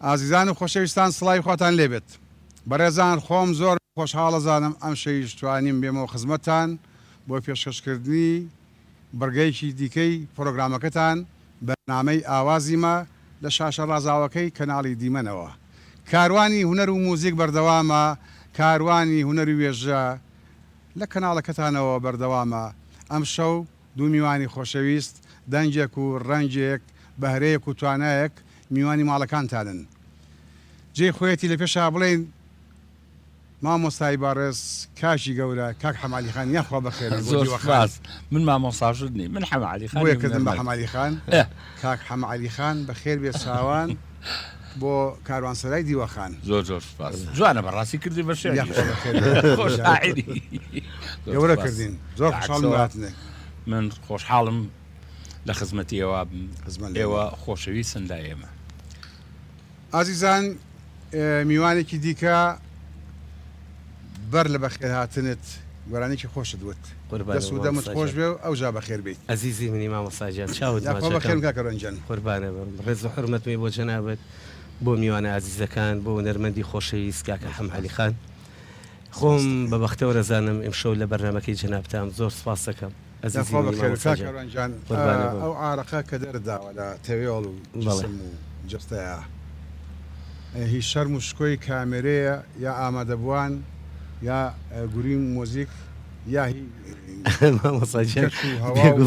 ئازیزان و خۆشەویستان سڵای خواتان لێبێت بەڕێزان خۆم زۆر خۆشحاڵەزانم ئەم شەیش توانیم بێمەوە خزمەتتان بۆ پێشکەشکردنی بڕگەیەکی دیکەی پرۆگرامەکەتان بەنامەی ئاوازیمە لە شاشە ڕازاوەکەی کەناڵی دیمەنەوە. کاروانی هونەر و موزیک بەردەوامە، کاروانی هونەر و وێژە لە کەناڵەکەتانەوە بەردەوامە. ئەم شەو دوو میوانی خۆشەویست دەنجێک و ڕەنجێک بەهرەیەک و توانایەک میوانی ماڵەکانتانن. جێ خۆیەتی لە پێشا بڵێن مامۆستای باڕێز کاشی گەورە کاک حەمالی خان یاخوا بەخێر. زۆر سپاس. من مامۆستاشت نی، من حەمالی خان بۆیەکردم بە حەمالی خان. کاک حەمالی خان بەخێر بێت چاوان بۆ کاروانسەرای دیوەخان. زۆر سپاس. جوانە بەڕاستی کردی بە شێر خۆشحاڵی گەورە کردین. زۆر خۆشحاڵم هاتنێ. من خۆشحاڵم لە خزمەتی ئێوە خۆشەویستن لە ئێمە. ئازیزان میوانێکی دیکە بەر لە بەخێر هاتنت گۆرانێکی خۆشت وت دەست و دەمت خۆش بێ و ئەو جا بەخێر بیت. عزیزی منی مامۆستاجان چاوت بەخێر کاکەڕەنجان قوربانە بم. ڕێز و حورمەتمی بۆ جەنابەت، بۆ میوانە عزیزەکان، بۆ نەرمەندی خۆشەویست کاکە حەمالی خان. خۆم بە بەختەوە دەزانم ئەمشەو لە بەرنامەکەی جەنابتان زۆر سپاس دەکەم. کاکەڕەنجان ئەو ئارەقە کە دەرداوە لە تەوێڵ و جسم و جستەیە هیچ شەرم و شکۆی کامێرەیە یا ئامادەبووان یا گوری مۆزیک یا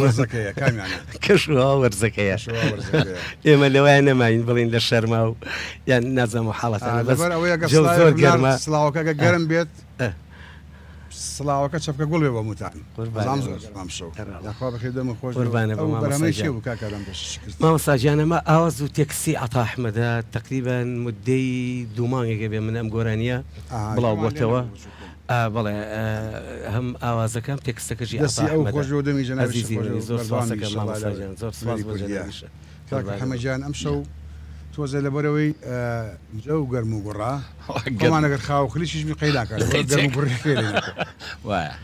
وەرزەکەیە کامیانە کەش و هەوا وەرزەکەیە ئێمە لەوایە نەماین بڵین لە شەرما و یان نازەم و حاڵەتەنە لەبەر ئەوەیە زۆر گەرمە سڵاوەکە گەرم بێت سڵاوەکە چەپکە گوڵ بێ بە موتان مامۆستاجانەمە ئاواز و تێکسی عەتا ئەحمەدە تقریبا مدەی دوو مانگێکە بێ من ئەم گۆرانیە بڵاو بۆتەوە. بەڵێ هەم ئاوازەکەم تێکستەکەژی حەمەجان ئەم شەو تۆزە لەبەرەوەی جە و گەرم و گوڕا گەمانەگەر خاو خلیشیش قەیداکات وایە.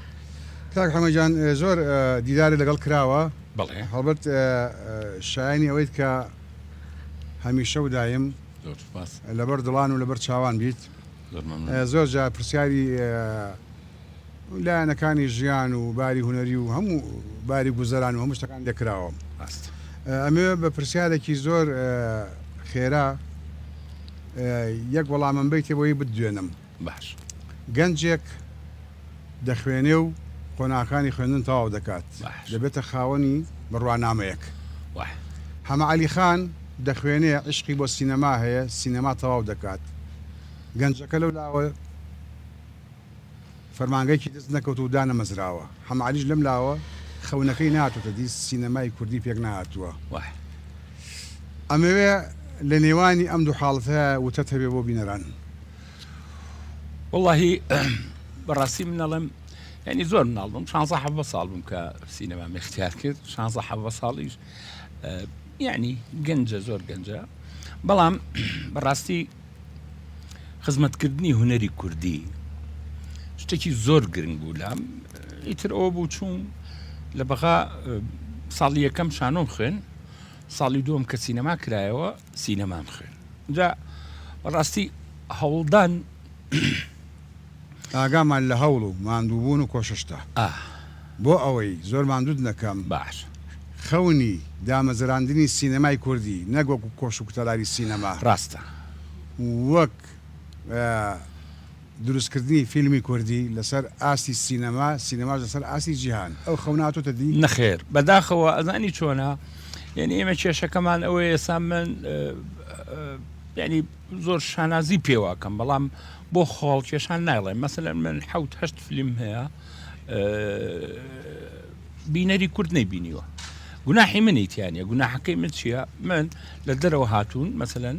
کاک حەمەجان زۆر دیداری لەگەڵ کراوە. بەڵێ هەڵبەت شایانی ئەوەیت کە هەمیشە و دایم لەبەر دڵان و لەبەر چاوان بیت. زۆر جا پرسیاری لایەنەکانی ژیان و باری هونەری و هەموو باری گوزەران و هەموو شتەکان دەکراوە. ئەمێ بە پرسیارێکی زۆر خێرا یەک وەڵامم بیتێ بۆی بدوێنم. باش. گەنجێک دەخوێنێ و خۆناکانی خوێندن تەواو دەکات دەبێتە خاوەنی بڕوانامەیەک. حەماعەلی خان دەخوێنێ عشقی بۆ سینەما هەیە، سینەما تەواو دەکات. گەنجەکە لەو لاوە فەرمانگەیەکی دەست نەکەوت و دانەمەزراوە. حەماعەلیش لەم لاوە خەونەکەی ناتوتە دی سینەمای کوردی پێک نهاتووە. ئەمەوێ لە نێوانی ئەم دوو حاڵەتە وتەت هەبێ بۆ بینەران. وەڵڵاهی بەڕاستی منەڵێم یعنی زۆر مناڵبم 16 ساڵ بووم کە سینەما اختیار کرد. 16 ساڵیش یعنی گەنجە زۆر گەنجە، بەڵام بەڕاستی خزمەتکردنی هونەری کوردی شتێکی زۆر گرنگ بوو. لام ئیتر ئەوە بوو چوون لە بەغا ساڵی یەکەم شانۆم خوێن، ساڵی دووەم کە سینەما کرایەوە سینەمام خوێن. جا بەڕاستی هەوڵدان ئاگامان لە هەوڵ و ماندووبوون و کۆششتە بۆ ئەوەی زۆر ماندوود نەکەم. باش. خەونی دامەزراندنی سینەمای کوردی نەگوەکو کۆش و کتەلاری سینەما ڕاستە، وەک دروستکردنی فیلمی کوردی لەسەر ئاسی سینەما، سینەماش لەسەر ئاسی جیهان. ئەو خەوناتۆتە دی نەخێر بەداخەوە ئەزانی چۆنە، یعنی ئێمە کێشەکەمان ئەوەیە ئێستا من یعنی زۆر شانازی پێواکەم، بەڵام بۆ خۆڵ کێشان ناڵێم. مەسەلەن من 7-8 فیلم هەیە بینەری کورد نەیبینیوە. گوناحی منیتیانە. گوناحەکەی من چییە؟ من لە دەرەوە هاتوون مەسەلەن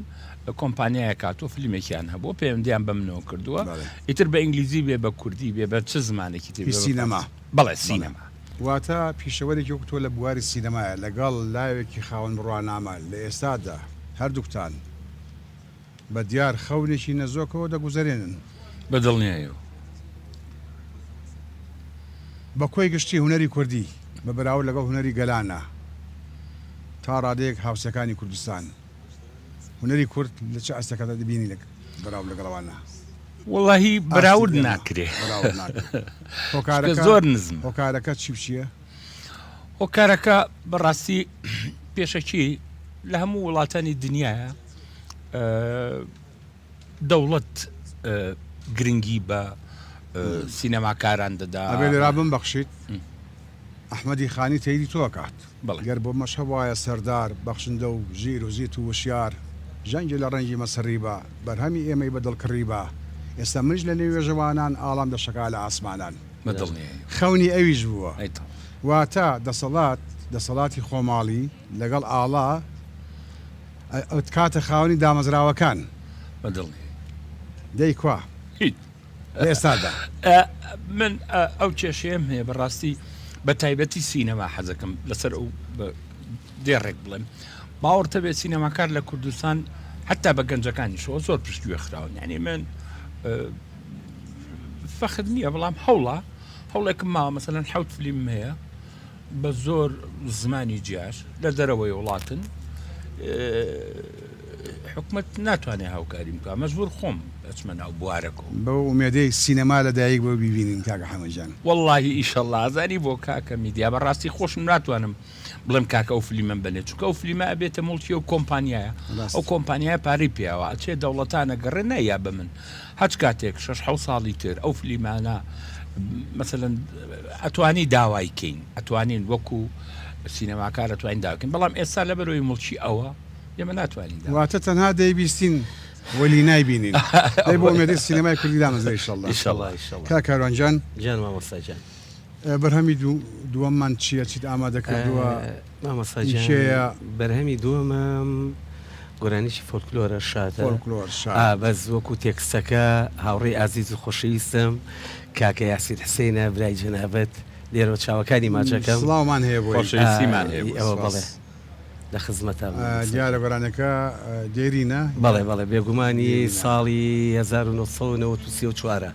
کۆمپانیایە کاتۆ فیلمێکیان هەبوو پەیوەندیان بە منەوە کردووە، ئیتر بە ئینگلیزی بێ بە کوردی بێ بە چ زمانێکی تر سینەما. بەڵێ سینەما واتە پیشەوەرێکی وەک تۆ لە بواری سینەمایە لەگەڵ لایەکی خاوەن بڕوانامە لە ئێستادا هەردووکتان بە دیار خەونێکی نەزۆکەوە دەگوزارێنن بە دڵنیایەوە بە کۆی گشتی هونەری کوردی بە بەراورد لەگەڵ هونەری گەلانە تا ڕادەیەک هاوسەکانی کوردستان هنەری کورد لە چه ئەستەکەدا دەبینی لە بەراو لەگەڵەوانە واللهی بەراورد ناکرێ زۆر نزم هۆکارەکە چی بچیە؟ هۆکارەکە بەڕاستی پێشەکی لە هەموو وڵاتانی دنیاە دەوڵەت گرنگی بە سینەماکاران دەدا ئەبێ لێرا بمبەخشیت ئەحمەدی خانی تەیری تۆکات بەڵێ گەر بۆ مەشە وایە سەردار بەخشندە و ژیر و زیت و وشیار ژەنگی لە ڕەنگی مەسەڕی بە بەرهەمی ئێمەی بەدڵکڕی بە ئێستا منش لە نێوێ ژەوانان ئاڵام دەشەکا لە ئاسمانان بەدڵنیە خەونی ئەویش بووە واتە دەسەڵاتی خۆماڵی لەگەڵ ئاڵا ئەوت کاتە خاوەنی دامەزراوەکان بەدڵنی دەی کوا ئێستادا من ئەو کێشەیەم هەیە بەڕاستی بە تایبەتی سینەما حەزەکەم لەسەر ئەو دێڕێک بڵێم باوەڕتە بێت سینەماکار لە کوردستان حتا بە گەنجەکانیشەوە زۆر پشتگوێ خراون یعنی من فەخر نییە بەڵام هەوڵێکم ماوە مەسەلەن حەوت فیلم هەیە بە زۆر زمانی جیاش لە دەرەوەی وڵاتن حکومت ناتوانێت هاوکاری بکە مەجبور خۆم ئەچمە ناو بوارەکە بە ئومێدەی سینەما لەدایک بۆ بیبینین کاکە حەمەدجان واللهی ئیشەڵڵا ئازاری بۆ کاکە میدیا بەڕاستی خۆشم ناتوانم بڵێم کاکە ئەو فلیمەم بنێت چونکە ئەو فلیمە ئەبێتە موڵکی و کۆمپانیایە ئەو کۆمپانیای پارەی پێیەوە ئەچێ دەوڵەتانە گەڕێ نەیە بە من هەچ کاتێک 6 ساڵی تر ئەو فلیمانە مثلەن ئەتوانی داوای کەین ئەتوانین وەکو سینەماکار ئەتوانین داواکەین بەڵام ئێستا لەبەرەوەی موڵکی ئەوە ئێمە ناتوانین واتە تەنها دەیبیستین وەلی نایبینین دەی بۆ ئومێدەی سینەمای کوردی دامەزرا ئیشەڵڵا کاکە کاروانجان جان مامۆستاجان بەرهەمی دووەممان چییە چیت ئامادە کردووە مامۆستاجان بەرهەمی دووەمم گۆرانیشی فۆلکلۆرە شادە بەس وەکو تێکستەکە هاوڕێی ئازیز و خۆشەویستم کاکە یاسیر حسێنە برای جەنابەت لێرە چاوەکانی ماچەکەم سڵاومان هەیە بۆ خۆشەویستیمان هەیە ئەوە بڵێ لە خزمەتە دیارە گۆرانەکە دێرینە بەڵێ بێگومانی ساڵی 1994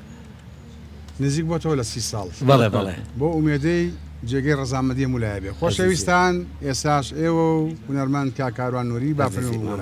نزیک بۆ تۆ لە 30 ساڵ بەڵێ بۆ ئومێدەی جێگەی ڕەزامەدی مولایە بێ خۆشەویستان ئێساش ئێوە و هونەرمەند کاکاروان نووری بافرمو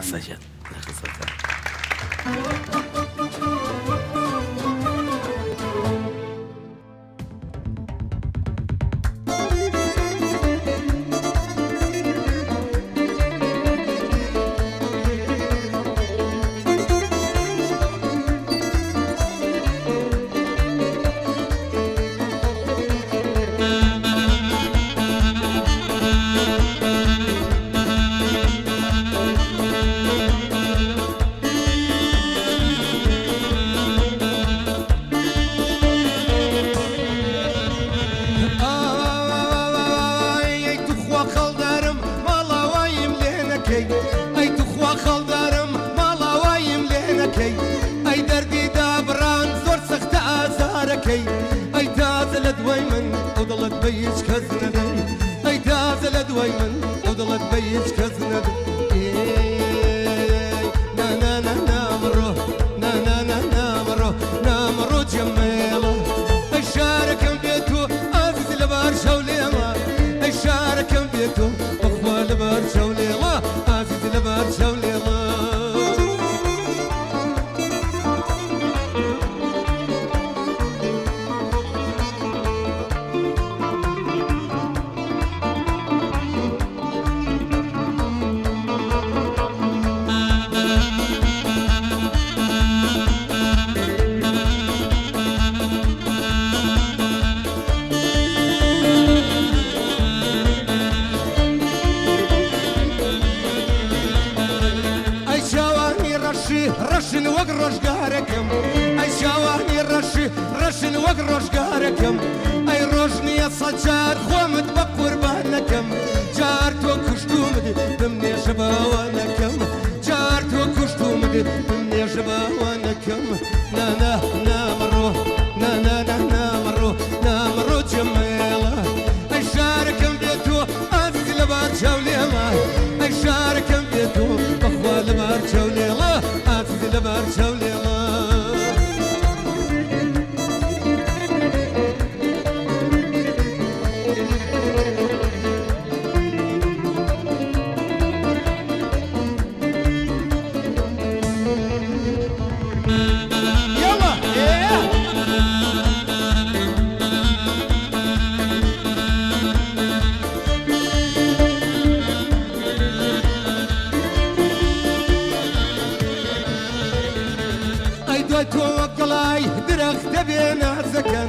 دوای تۆکەڵای درەختە بێ نازەکەن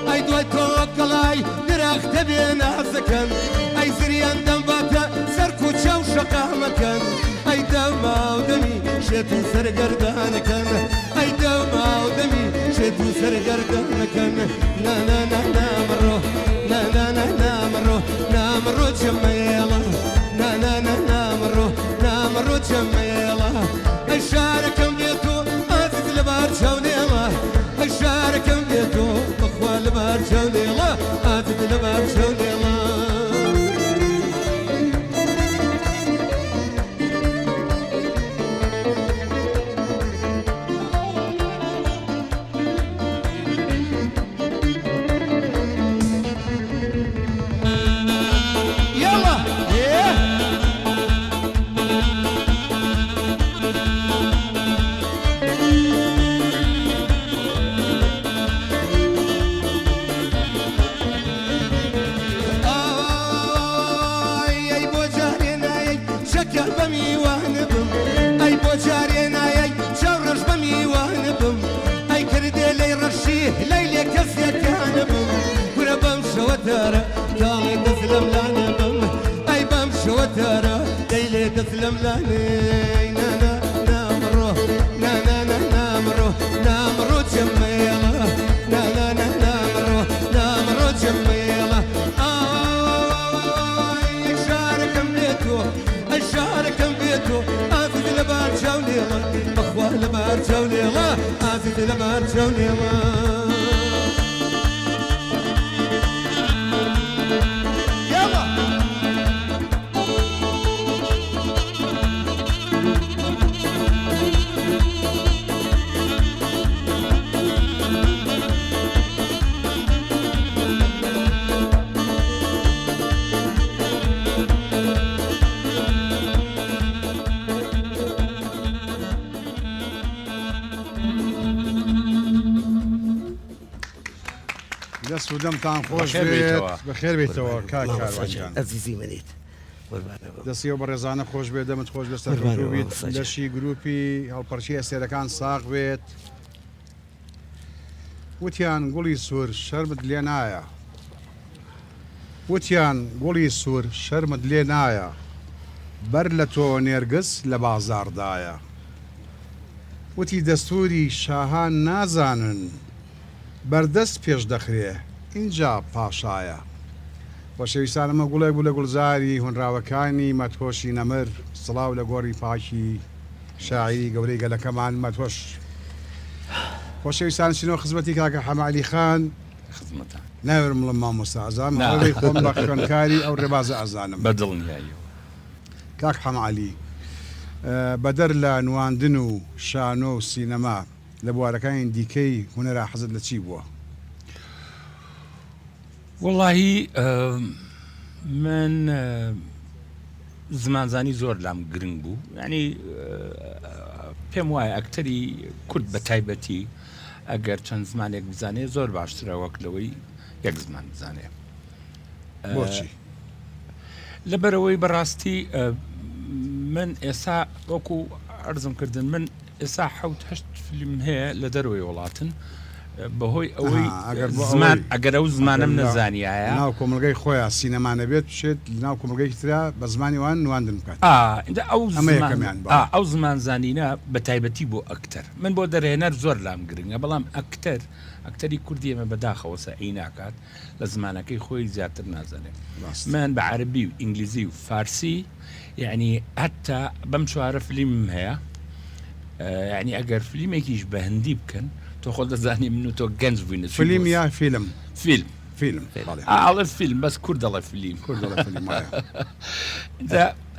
ئەی دوای تۆکەڵای درەختە بێ نازەکەن ئەی زریان دەمباتە سەر کوچە و شەقامەکەن ئەی دەما و دەمی شێت و سەرگەردانەکەن ئەی دەما و دەمی شێت و سەرگەردانەکەن نامەڕۆ نامەڕۆ نامەڕۆ جەمەیەڵە نامەڕۆ جەمەیەڵە ئەی شارەکەم بێتۆ ئازت لە بار چاونێڵە ئەی شارەکەم بێتۆ بەخوا لە بار چاونێڵە ئازت لە بار چاونێڵە دەسلم لانەی نامەڕۆ نامەڕۆ جەمەیەڵە نامەڕۆ جەمەیەڵە ئای شارەکەم بێتۆ ئەی شارەکەم بێتۆ ئازت لە بار چاونێڵە بەخوا لە بار چاونێڵە ئازت لە بار چاونێڵە دەست و دەمتان خۆش بێت بەخێر بێتەوە کاکارواجان ئەزیزی منیت دەستی و بەڕێزانە خۆش بێت دەمت خۆش بێت سەربیت لەشی گروپی هەڵپەرچی ئەسێرەکان ساغ بێت وتیان گوڵی سوور شەرمت لێ نایە وتیان گوڵی سوور شەرمت لێ نایە بەر لە تۆ نێرگس لە بازاردایە وتی دەستوری شاهان نازانن بەردەست پێش دەخرێ اینجا پاشایە خۆشەویستانەمە گوڵێک بوو لە گوڵزاری هونراوەکانی مەتۆشی نەمر سڵاو لە گۆڕی پاکی شاعری گەورەی گەلەکەمان مەتۆش خۆشەویستان چینەوە خزمەتی کاکە حەماعەلی خان خزمەتان ناوێرم بڵم مامۆستا ئازانم هەڵەی خۆم بە خوێندکاری ئەو ڕێبازە ئازانم بەدڵنیاییەوە کاک حەماعەلی بەدەر لە نواندن و شانۆ و سینەما لە بوارەکانی دیکەی هونەرا حەزت لە چی بووە؟ وەڵاهی من زمانزانی زۆر لام گرنگ بوو ینی پێم وایە ئەکتەری کورد بە تایبەتی ئەگەر چەند زمانێک بزانێ زۆر باشترە وەک لەوەی یەک زمان بزانێ بۆچی؟ لەبەرەوەی بەڕاستی من ئێستا وەکو عەرزم کردن من ئێستا حەوت هەشت فیلم هەیە لە دەروەوەی وڵاتن بەهۆی ئەوەی زمان ئەگەر ئەو زمانم نەزانیایە ناو کۆمەلگەی خۆیان سینەمانە بێت بشێت ناو کۆمەلگەی ترا بە زمانی وان نواندن بکات ئەو زمان زانینە بە تایبەتی بۆ ئەکتەر من بۆ دەرهێنەر زۆر لام گرنگە بەڵام ئەکتەری کوردی ئێمە بەداخەوە سەعی ناکات لە زمانەکەی خۆی زیاتر نازانێت من بە عەربی و ئینگلیزی و فارسی یعنی حتا بەم چوارە فیلمم هەیە یعنی ئەگەر فیلمێکیش بە هەندی بکەن تۆ خۆ دەزانی من و تۆ گەنج بووینە فیلم یا فیلم ئاڵە فیلم بەس کورد دەڵێ فیلم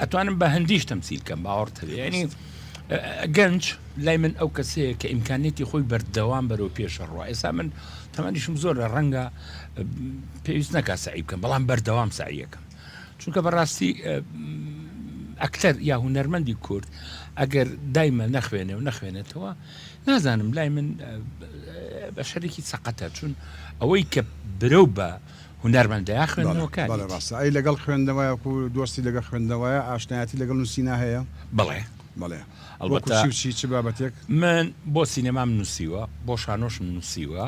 ئەتوانم بە هەندیش تەمسیل کەم باوەڕ هەبێ ینی گەنج لای من ئەو کەسەیە کە ئیمکانێتی خۆی بەردەوام بەرەو پێشە ڕوا ئێستا من تەمەنیشم زۆر لە ڕەنگە پێویست نەکا سعی بکەم بەڵام بەردەوام سعیەکەم چونکە بەڕاستی ئەکتەر یا هونەرمەندی کورد ئەگەر دایمە نەخوێنێ و نەخوێنێتەوە نازانم لای من بە شەرێکی سەقەتە چون ئەوەی کە برەو بە هونەرمەندەیە خوێندنەوە کار ڕاستە ئەی لەگەڵ خوێندنەوەیە و دۆستی لەگەڵ خوێندنەوەیە ئاشنایەتی لەگەڵ نووسینا هەیە بڵێ بەڵێ ئەلبەتە وەکوچی چ بابەتێک من بۆ سینەمام نووسیوە بۆ شانۆشم نووسیوە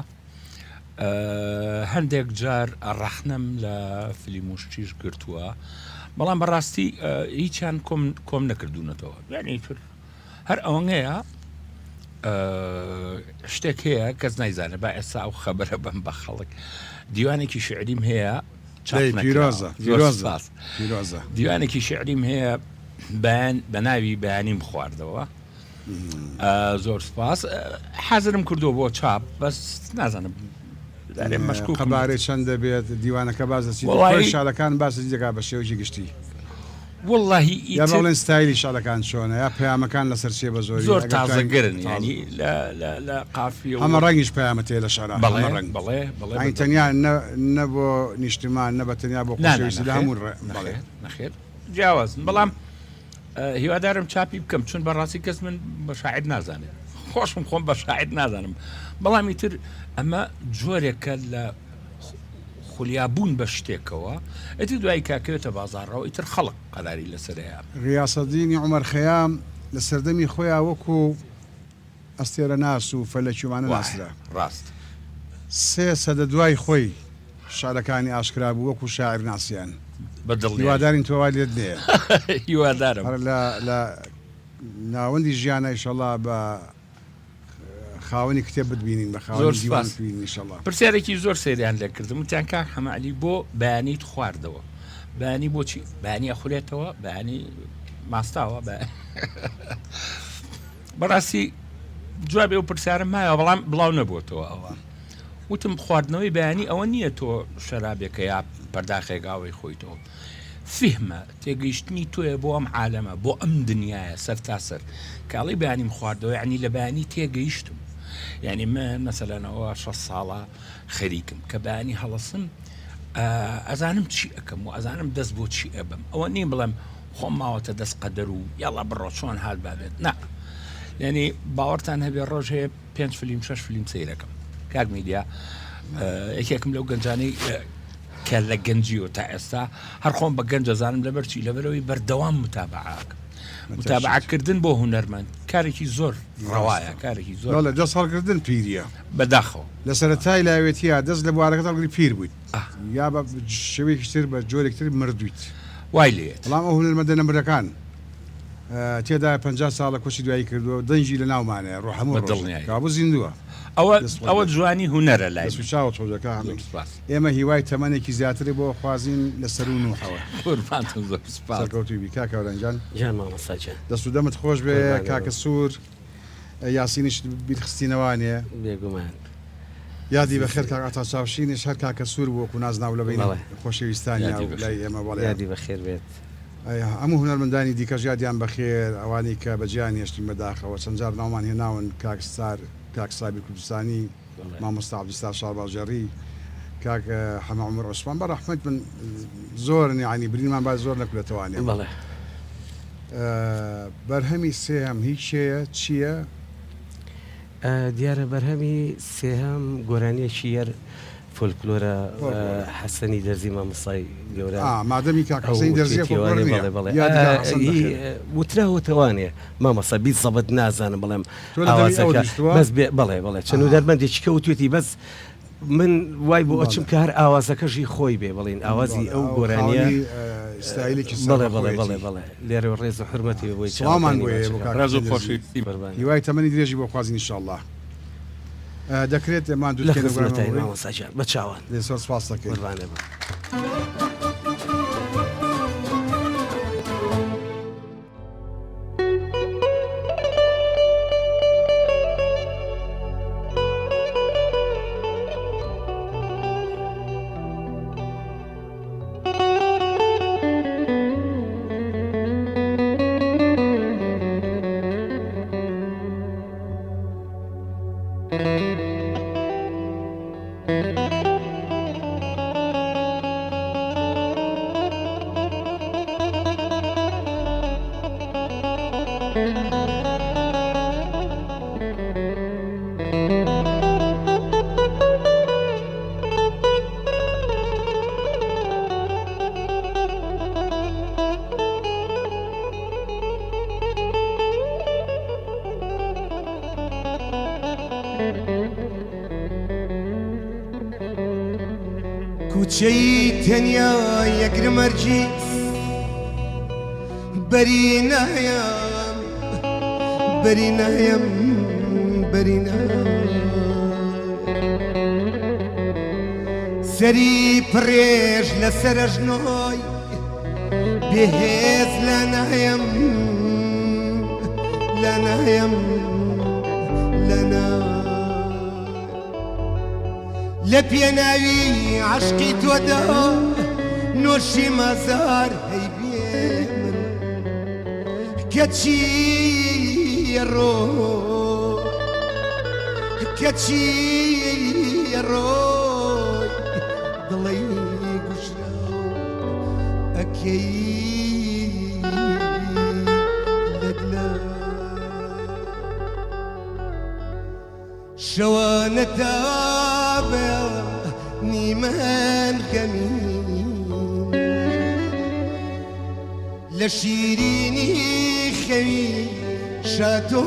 هەندێک جار ڕەخنەم لە فلیموشتیش گرتووە بەڵام بەڕاستی هیچیان کۆم نەکردوونەتەوە یعنی هەر ئەوەنەیە شتێک هەیە کەس نایزانە با ئێستا ئەو خەبەرە بم بە خەڵک دیوانێکی شعریم هەیە پیرۆزە دیوانێکی شعریم هەیە بە ناوی بەیانیم خواردەوە زۆر سپاس حەزرم کردو بۆ چاپ بەس نازانم مەشکوک قەبارەی چەند دەبێت دیوانەکە باز شارەکان باس دیگا بە شێوەی گشتی واللهی یا بڵێن ستایلی شارەکان چۆنە یا پەیامەکان لەسەر چێ بە زۆر تازەگرن ینی لە قافی ئەمە ڕەنگیش پەیامە تێ لە شارە بەڵێ تەنیا نە بۆ نیشتمان نە بە تەنیا بۆ خۆشەویستی لە هەموو نەخێر جیاوازن بەڵام هیوادارم چاپی بکەم چون بەڕاستی کەس من بە شاعر نازانێت خۆشم خۆم بە شاعر نازانم بەڵامی تر ئەمە جۆرێکە لە خولیابوون بە شتێکەوە ئەتی دوای کاکەوێتە بازارڕەوە ئیتر خەڵق قەراری لەسەرەیە ڕیاسەدینی عومەر خەیام لە سەردەمی خۆیان وەکو ئەستێرە ناس و فەلەکیوانە ناسرا ڕاست سێ سەدە دوای خۆی شارەکانی ئاشکرا بوو وەکو شاعر ناسیان بەدڵ هیوادارین تۆوای لێت نێ هیوادارم لە ناوەندی ژیانە ئیشەڵا بە خاوەنی کتێب بتبینین بە خاوەنی دیوان ببینین ئیشەڵا پرسیارێکی زۆر سەیریان لێ کردم وتیان کاک حەمەعەلی بۆ بەیانیت خواردەوە بەیانی بۆچی بەیانی ئەخولێتەوە بەیانی ماستاوە بەڕاستی جوابێ و پرسیارم مایە بەڵام بڵاو نەبووتەوە ئەوە وتم خواردنەوەی بەیانی ئەوە نییە تۆ شەرابێکە یا پەرداخێگاوەی خۆیتەوە فهمە تێگەیشتنی تۆیە بۆ ئەم عالەمە بۆ ئەم دنیاە سەر تاسەر کاڵی بەیانیم خواردەوە یعنی لە بەیانی تێگەیشتم یعنی من مەسەلەنەوە 6 ساڵە خەریکم کە بەیانی هەڵەسم ئەزانم چی ئەەکەم و ئەزانم دەست بۆ چی ئەبم ئەوە نیم بڵێم خۆم ماوەتە دەست قەدەر و یاڵا بڕۆ چۆن هات بابێت نا یعنی باوەڕتان هەبێ ڕۆژ هەیە 5 فیلم 6 فیلم سەیرەکەم کاک میدیا یەکێکم لەو گەنجانەی کە لە گەنجیەوە تا ئێستا هەر خۆم بە گەنج دەزانم لەبەرچی لەبەرەوەی بەردەوام متابعەکردن بۆ هونەرمەند کارێکی زۆر ڕەوایە کارێکی زۆر لە دە ساڵکردن پیریە بەداخەوە لە سەرەتای لاوێتیە دەست لە بوارەکە دەڵگری پیر بوویت یا بە شێوەیەکتر بە جۆرێکتر مردویت وای لێت بەڵام ئەو هونەرمەندە نەمرەکان تێدا 50 ساڵە کۆچی دوایی کردووە دەنجی لە ناومانەیە ڕۆ هەموو دڵنیایی کابوو زیندووە ئەوە جوانی هونەرە لای سوچاوە چۆجەکە ئێمە هیوای تەمەنێکی زیاتری بۆ خوازین لەسەر و نوحەوە کەوتوی بیکا کاورەنجان جان مامەساجان دەست و دەمت خۆش بێ کاکە سوور یاسینیش بیرخستینەوانێ بێگومان یادی بەخێر کاک ئاتا چاوشینیش هەر کاکە سوور بۆ وەکو نازناو لە بین خۆشەویستانی لای ئێمە بەڵێ یادی بەخێر بێت هەموو هونەرمەندانی دیکە ژادیان بەخێر ئەوانی کە بەجیان هێشتین بەداخەوە چەند جار ناومان هێناون کاک سابی کوردستانی مامۆستا عەبدولستار شارباژێڕی کاک حەمە عومەر عوسمان بەڕەحمەت من زۆر یعنی برینمان باز زۆر نەکولێتەوانێ بەڵێ بەرهەمی سێهەم هیچ شەیە چییە؟ دیارە بەرهەمی سێهەم گۆرانیەکی یەر فۆلکلۆرە حەسەنی دەرزی مامۆستای گەورە مادەمی کاک حەسەنی دەرزیە وتراوەتەوانێ مامۆستا بیت زەبەت نازانم بەڵێم ئاوازەکە بەس بەڵێ چەند و دەرمەندێکی کەوتوێتی بەس من وای بۆ ئەچم کە هەر ئاوازەکەژی خۆی بێ بڵین ئاوازی ئەو گۆرانیە بڵێ لێرە ڕێز و حرمەتی بۆی سڵامان ڕێز و خۆشی هیوای تەمەنی درێژی بۆ خوازین ئینشاءالله دەکرێت ئەمان دوو بە چاوان لێ سۆر سپاس دەکەین کوچەی تەنیا یەکرمەرجیس بەرینایەم بەرینایەم سەری پڕێژ لەسەرە ژنۆی بێهێز لە نایەم لە نایەم لە پێناوی عشقی تۆدا نۆشی مەزار هەیبێ من کەچی ڕۆی دڵی گوشرا ئەکەی لەگلە شەوانەتا بە نیمەن گەمین لە شیرینی خەوی شاتۆ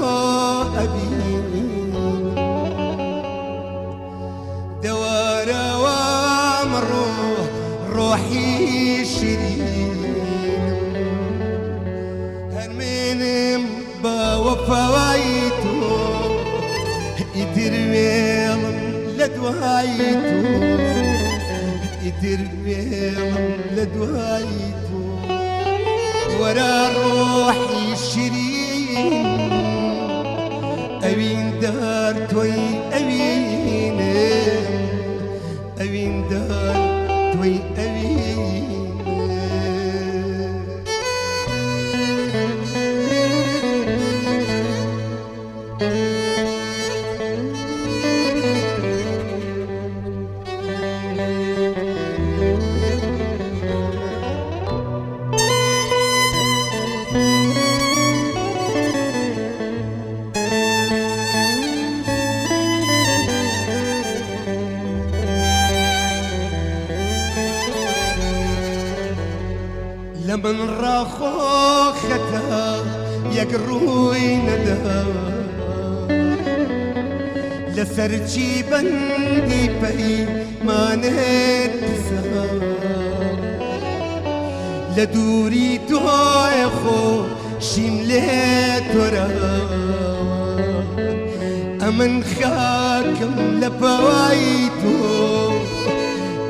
ئەبین دەوارەوە مەڕۆ ڕۆحی شیرین هەرمێنم بە وەفاوای تۆ ئیتر وێڵم لە دوای تۆ ئیتر وێڵم لە دوای تۆ وەرە ڕۆحی شیرین ئەوین دار تۆی ئەوینم ئەوین دار تۆی ئەوینم من ڕاخۆخەتە یەک ڕووی نەدا لەسەر چی بەندی پەیمانت دسا لە دووری تۆی خۆشیم لێ تۆرە ئەمن خاکم لە پەوای تۆ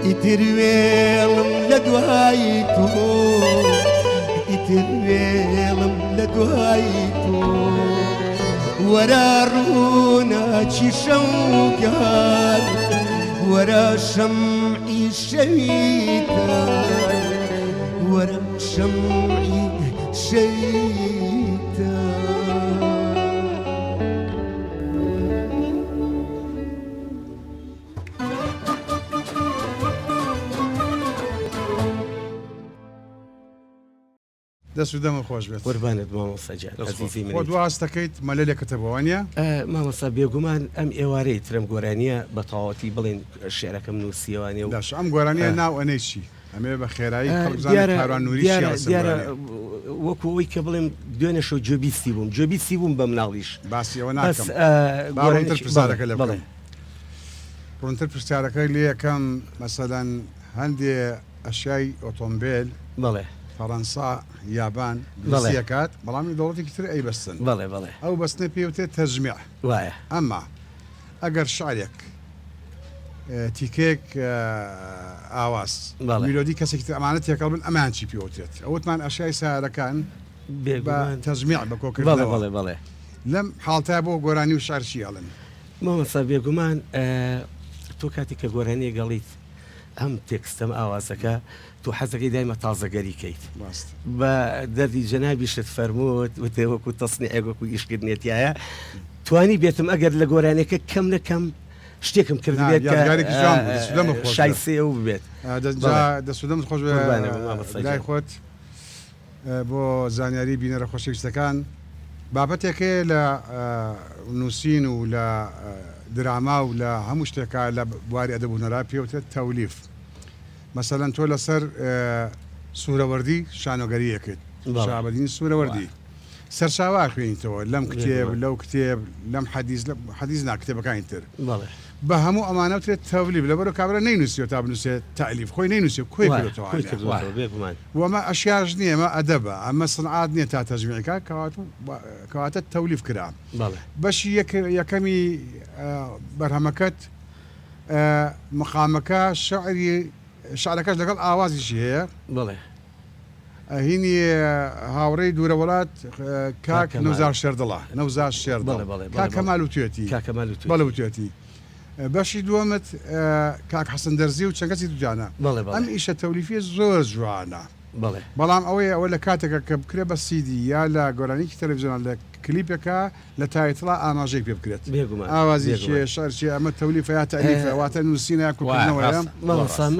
ئیتر وێڵم لە دوای تۆ ئیتر وێڵم لە دوای تۆ وەرە ڕووناچی شەوگار وەرە شەمعی شەویتان وەرە شەمعی شەویتان دەست و دەمە خۆش بێت قوربانت مامۆستا جان عەزیزی خۆ من دواست دەکەیت مەلەلێک کەتەبەوانە مامۆستا بێگومان ئەم ئێوارەی ترم گۆرانیە بە تەواوەتی بڵێن شێعرەکەم نووسیوانێ و داش ئەم گۆرانیە ناو ئەنەی چی ئەمێ بە خێرایی کاران نووری دیارە وەکو ئەوەی کە بڵێم دوێنێ شەو جۆبیستی بووم بە مناڵیش باسی ئەوە ناکەم ڕۆنتر پرسیارەکە لە بڵێ ڕۆنتر پرسیارەکەی لێ یەکەم مەسەلەن هەندێ ئەشیای ئۆتۆمبیل بڵێ فەڕەنسا یابان دەکات بەڵامی دەوڵەتێکی تر ئەی بەستن ئەو بەستنە پێوتێت تەرجمیع وایە ئەمما ئەگەر شعرێک تیکێک ئاواز میلۆدی کەسێکی ئەمانە تێکەڵ بن ئەمان چی پێوتێت ئەوتمان ئەشیای سارەکان تەزمیع بە کۆکردنەوە لەم حاڵتای بۆ گۆرانی و شارشی ئەڵن مامۆستا بێگومان تۆ کاتی کە گۆرانی گەڵیت ئەم تێکستەم ئاوازەکە تو حەزەکەی دایمە تازەگەریکەیت بە دەردی جەنابیشت فەرمووت وتێوەکو تەسنی ئەگوەکو ئیشکردنێتیایە توانی بێتم ئەگەر لە گۆرانەکە کەم نەکەم شتێکم کرد بێت شایسێ و بێت دەسودەم خۆش لای خۆت بۆ زانیاری بینەرە خۆشەویستەکان بابەتێکەیە لە نووسین و لە دراما و لە هەموو شتێکە لە بواری ئەدەب و هونەرا پێوتێت تەولیف مەسەلەن تۆ لەسەر سوورەوەردی شانۆگەریەکەیت شابەدین سوورەوەردی سەرچاوا خوێنیتەوە لەم کتێب لەو کتێب لەم حەدیث ناکتێبەکانی تر بەڵێ بە هەموو ئەمانە وترێت تەولیب لەبەرەوە کابرا نەینووسیەوە تا بنووسێت تەلیف خۆی نەینووسی خۆی کردەوە بێگومان وەمە ئەشیاش نییە ئەمە ئەدەبە ئەمە سنعات نییە تا تەجمیعەکە کەواتە تەولیف کرا بەشی یەکەمی بەرهەمەکەت مقامەکە شعرەکەش لەگەڵ ئاوازیشی هەیە بڵێ هینی هاوڕێی دوورە وڵات کاک نەوزار شێردڵە نەوزار شێردڵ کاکەمال و توێتی بەڵێ وتێتی بەشی دووەمت کاک حەسەن دەرزی و چەند کەسی دوجانە ئەم ئیشە تەولیفی زۆر جوانە بەڵام ئەوە لە کاتێکە کە بکرێ بە سیدی یا لە گۆرانیکی تەلەڤیزیۆن لە کلیپێکە لە تایتڵا ئاماژەی پێ بکرێت ئاوازی شەرچی ئەمە تەولیفە یا تەلیفە واتە نووسینە کوکردنەوەیە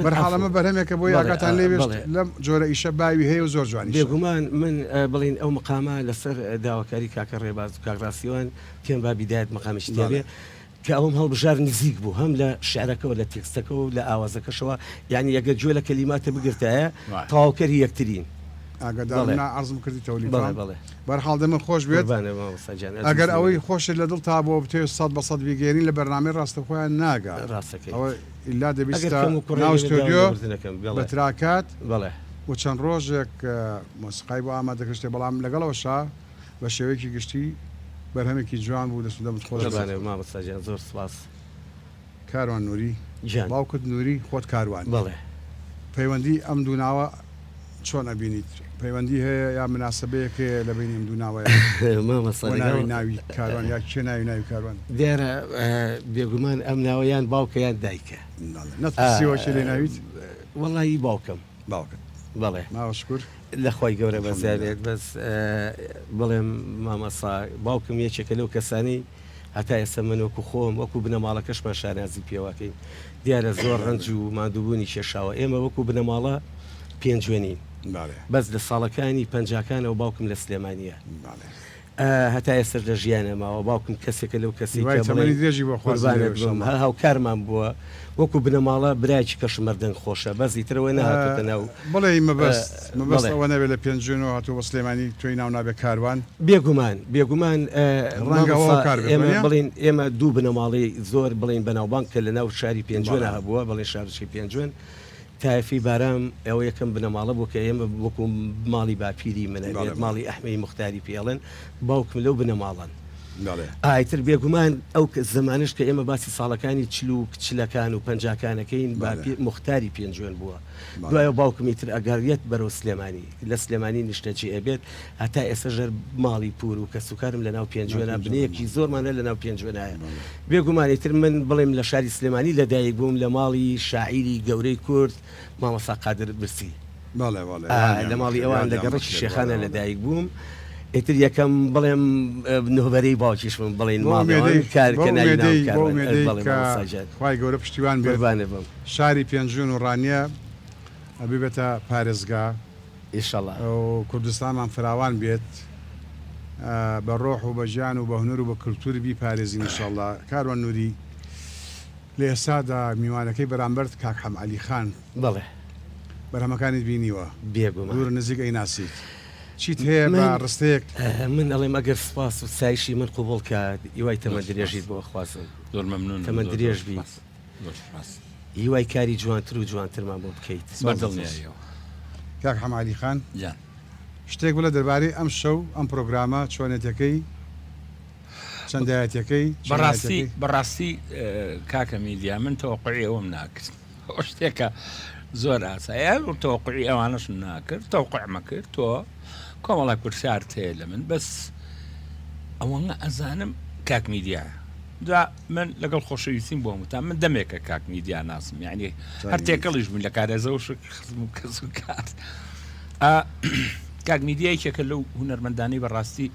بەرحاڵەمە بەرهەمێکە بۆ یاگاتان لێوێت لەم جۆرە ئیشە باوی هەیە و زۆر جوانی بێگومان من بڵین ئەو مقامە لەسەر داواکاری کاکە ڕێباز و کاکڕاستیوان پێم با بیدایەت مقامشی دەبێ کە ئەوم هەڵبژار نزیک بوو هەم لە شعرەکەەوە لە تێکستەکە و لە ئاوازەکەشەوە یعنی ئەگە گوێ لە کەلیماتە بگرتایە تەواوکەری یەکترین ئاگدارنا عرضم کردی تەولیف بەرحاڵ دەمە خۆش بێت ئەگەر ئەوەی خۆشت لە دڵ تا بۆ بتێ 100% بیگەێنین لە بەرنامەی ڕاستەخۆیان ناگات ئەوە ئیلا دەبیستە ناو ستۆدیۆ بە تراکات و چەند ڕۆژێک مۆسیقای بۆ ئامادەکەشتێ بەڵام لەگەڵەوەشا بە شێوەیەکی گشتی بەرهەمێکی جوان بوو دەسودەمت خۆ مامۆستاجان زۆر سپاس کاروان نووری باوکت نووری خۆت کاروان بڵێ پەیوەندی ئەم دوو ناوە چۆن ئەبینیت پەیوەندی هەیە یا مناسبەیەک لە بینی ئەم دوو ناوەیە ناوی کاروان یا کێ ناوی کاروان دیارە بێگومان ئەم ناوەیان باوکەیان دایکە نەترسیەوە لێ ناویت وەڵی باوکەم باوکت بەڵێ ماوەشکر لە خۆی گەورە بەزارێت بەس بڵێم مامەسا باوکم یەکێکە لەو کەسانی هەتا ئێستا من وەکو خۆم وەکو بنەماڵەکەشمان شارازی پێوەکەین دیارە زۆر ڕەنج و مادووبوونی کێشاوە ئێمە وەکو بنەماڵە پێنجوێنین بەس لە ساڵەکانی پەنجاکانەوە باوکم لە سلێمانیە هەتا ئێستا لە ژیانە ماوە باوکم کەسێکە لەو کەسی هاوکارمان بووە وەکو بنەماڵە برایکی کەش مەردەنگ خۆشە بەزی ترەوە نهاتۆتە ناو بڵێ مەبەست ئەوە نەبێت لە پێنجێنەوە هاتووە بە سلێمانی توی ناو نابێت کاروان بێگومان بڵین ئێمە دوو بنەماڵی زۆر بڵین بەناوبانگ کە لە ناو شاری پێنجوێنە هەبووە بڵێ شارشی پێنجوێن تایفی بارام ئەوە یەکەم بنەماڵە بوو کە ئێمە وەکو ماڵی باپیری منەوێت ماڵی ئەحمەی مختاری پێڵێن باوکم لەو بنەماڵن ئایتر بێگومان ئەو زمانش کە ئێمە باسی ساڵەکانی چلو کچلەکان و پەنجاکانەکەین مختاری پێنجوێن بووە دوایە باوکمی تر ئەگەڕێت بەرەو سلێمانی لە سلێمانی نیشتەجی ئەبێت هەتا ئێستا ژەر ماڵی پور و کەسوکارم لە ناو پێنجوێنە بنەیەکی زۆرمانە لە ناو پێنجوێنایە بێگومانی تر من بڵێم لە شاری سلێمانی لەدایک بووم لە ماڵی شاعیری گەورەی کورد مامەسا قادر برسی لە ماڵی ئەوان لە گەڕێکی شێخانە لەدایک بووم ئیتر یەکەم بڵێم نهبەرەی باوکیش من بڵێن خی گەورە پشتیوان بێبانێ بم شاری پێنجون و ڕانیە ئەبێتە پارێزگا ئیشەڵڵا و کوردستانمان فراوان بێت بە ڕۆح و بە ژیان و بە هونەر و بە کللتوری بی پارێزی ئینشەڵڵا کاروان نووری لە ئێستادا میوانەکەی بەرامبەر کاک حەم عەلی خان بڵێ بەرهەمەکانت بینیوە بێگومان دوور نزیک ئەیناسیت چیت هەیە بە ڕستەیەک من ئەڵێم ئەگەر سپاس و سایشی من قوبڵ کات هیوای تەمە درێژیت بۆ خوازم زۆر مەمنون تەمە درێژ بیت هیوای کاری جوانتر و جوانترمان بۆ بکەیت کاک حەم عەلی خان شتێک بڵێ دەربارەی ئەم شەو ئەم پرۆگرامە چۆنێتەکەی چەندایەتەکەی بەڕاستی کاکە میدیا من تەوەقعی ئەوم ناکرد ئەو شتێکە زۆر ئاسایە و تەوەقعی ئەوانەش ناکرد تەوەقعمە کرد تۆ کۆمەڵک پرسیارت هەیە لە من بەس ئەوەنە ئەزانم کاک میدیا دا من لەگەڵ خۆشەویستیم بۆ وتان من دەمێکە کاک میدیا ناسم یعنی هەر تێکەڵیش بوون لە کارێزە و خزم و کەس و کار کاک میدیایەکێکە لەو هونەرمەندانەی بەڕاستی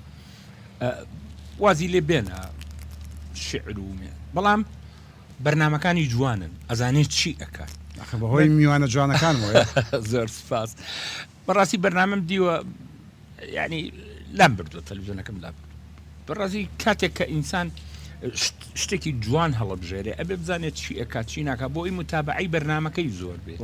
وازی لێ بێنە شعر و بەڵام بەرنامەکانی جوانن ئەزانێت چی ئەکات بەهۆی میوانە جوانەکان زۆر سپاس بەڕاستی بەرنامەم دیوە یعنی لام بردووە تەلەڤیزیۆنەکەم لام بەڕاستی کاتێک کە ئینسان شتێکی جوان هەڵەبژێرێ ئەبێ بزانێت چی ئەکات چی ناکات بۆ ئەی متابعەی بەرنامەکەی زۆر بێت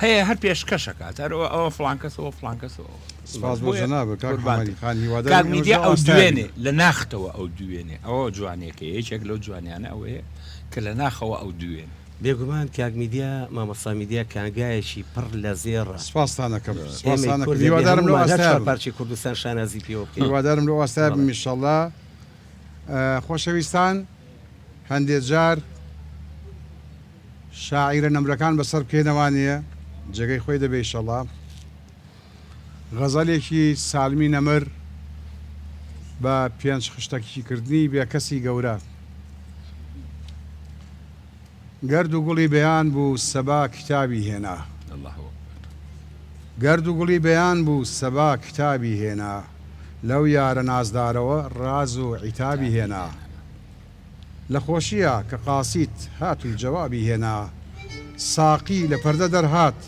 هەیە هەر پێشکەشەکات ئەوە فلانکەسەوە فلانکەسەوە سپاس بۆ جەنابە کاک حەمەدی خان هیوادارم کاک میدیا ئەو ئێوە دوێنێ لە ناختەوە ئەو دوێنێ ئەوە جوانێکە یەکێک لەو جوانیانە ئەوەیە کە لە ناخەوە ئەو دوێن بێگومان کاک میدیا مامەستا میدیا کانگایەکی پڕ لە زێڕە سپاسانەکەم سپاسانەکەم هیوادارم لەو ئاستەیە پارچی کوردستان شانازی پێوە بکەین هیوادارم لەو ئاستەیە بم ئینشەڵڵا خۆشەویستان هەندێک جار شاعیرە نەمرەکان بەسەر بکەینەوانە جێگەی خۆی دەبێ ئینشەڵڵا غەزەلێکی سالمی نەمر بە پێنج خشتێکی کردنی بێ کەسی گەورە گەرد و گوڵی بەیان بوو سەبا کتابی هێنا گەرد و گوڵی بەیان بوو سەبا کتابی هێنا لەو یارە نازدارەوە ڕاز و عیتابی هێنا لە خۆشیە کە قاسیت هات و جەوابی هێنا ساقی لە پەردە دەرهات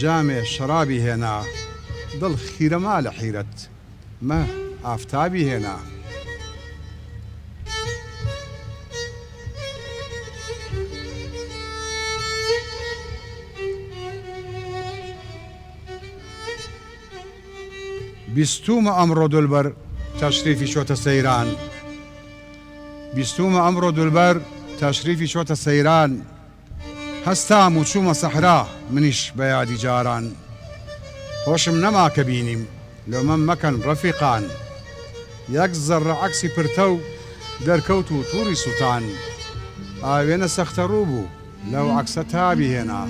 جامێ شەرابی هێنا دڵ خیرەما لە حیرەت مە ئافتابی هێنا بیستومە ئەمڕۆ دولبەر تەشریفی چۆتە سەیران بیستومە ئەمڕۆ دولبەر تەشریفی چۆتە سەیران هەستام و چوومە سەحرا منیش بە یادی جاران خۆشم نەما کە بینیم لۆمەم مەکەن ڕەفیقان یەک زەڕە عەکسی پرتە و دەرکەوت و تووڕی سووتان ئاوێنە سەختە ڕوو بوو لەو عەکسە تابی هێنا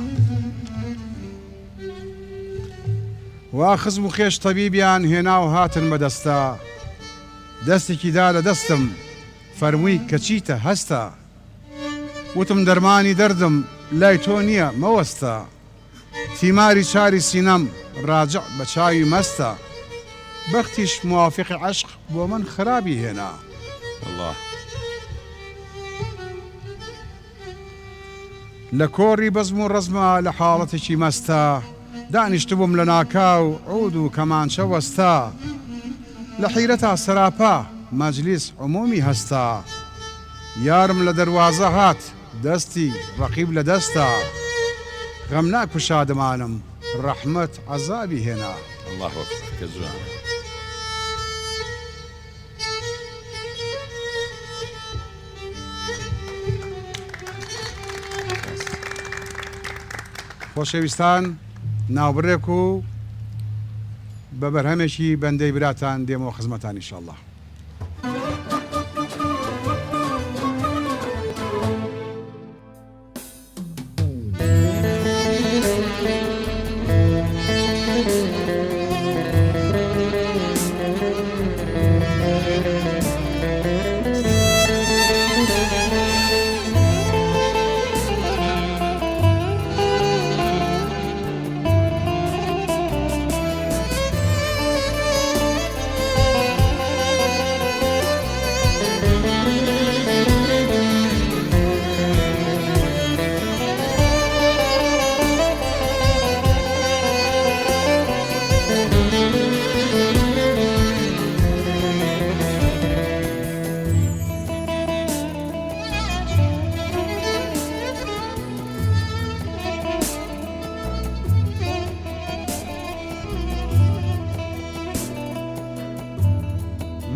وا خزم و خێش تەبیبیان هێنا و هاتن بەدەستا دەستێکی دا لە دەستم فەرمووی کە چیتە هەستە وتم دەرمانی دەردم لای تۆ نییە مەوەستە تیماری چاری سینەم ڕاجع بە چاوی مەستە بەختیش موافقی عەشق بۆ من خرابی هێنا الله لە کۆڕی بەزم و ڕزمە لە حاڵەتێکی مەستە دانیشتبووم لە ناکاو عود و کەمانچە وەستا لە حیرەتا سەراپا مەجلیس عمومی هەستا یارم لە دەروازە هات دەستی ڕەقیب لە دەستا غەم ناک شادمانم ڕەحمەت عەزابی هێنا الله ئەکبەر کە جوانە خۆشەویستان ناوبڕێک و بە بەرهەمێکی بەندەی براتان دێمەوە خزمەتان ئینشەڵڵا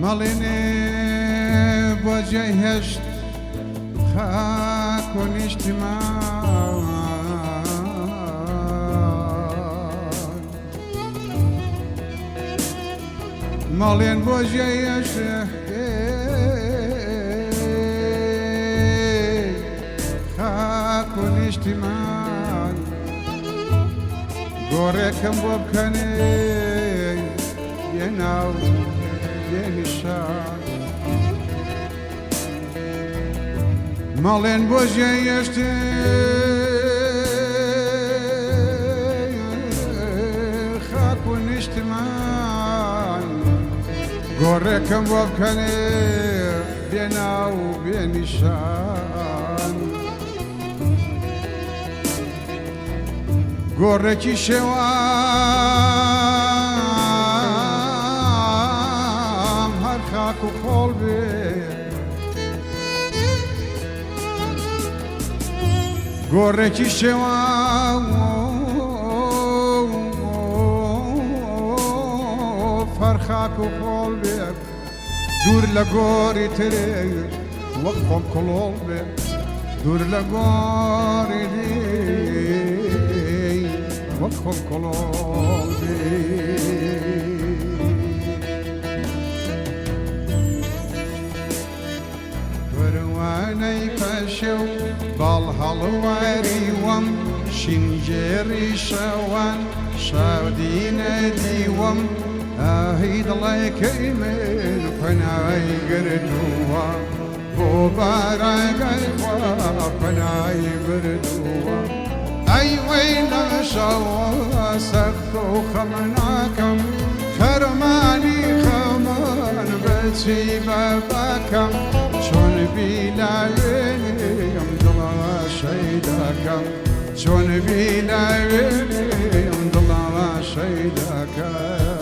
مەڵێنێ بۆ جێی هێشت خاک و نیشتمان مەڵێن بۆ جێی هێشت خاک و نیشتمان گۆڕێکم بۆ بکەنێ بێناو مەڵێن بۆ ژێیشتێ خاک و نیشتمان گۆڕێکم بۆ بکەنێ بێناو و بێنیشان گۆڕێکی شێوان هەر خاک و خۆڵ بێ گۆڕێکی شێوان خاک و خۆڵ بێ دوور لە گۆری ترێ وەک خۆم کڵۆڵ بێ دوور لە گۆری لێ وەک خۆم کڵۆڵ بێ وەروانەی پەشێ و باڵ هەڵواری وەم شینجێری شەوان شاودینە دیوەم ئاهی دڵێکەی من پەنای گردووە بۆ بارەگەی خوا پەنای بردووە ئەی وەی لە شەوە سەخت و خەم ناکەم خەرمانی خەمان بەچی بەبەکەم چۆن بیلاوێنیم دڵە شەیدەکەم چۆن بیلاوێنیم دڵە شەیدەکەم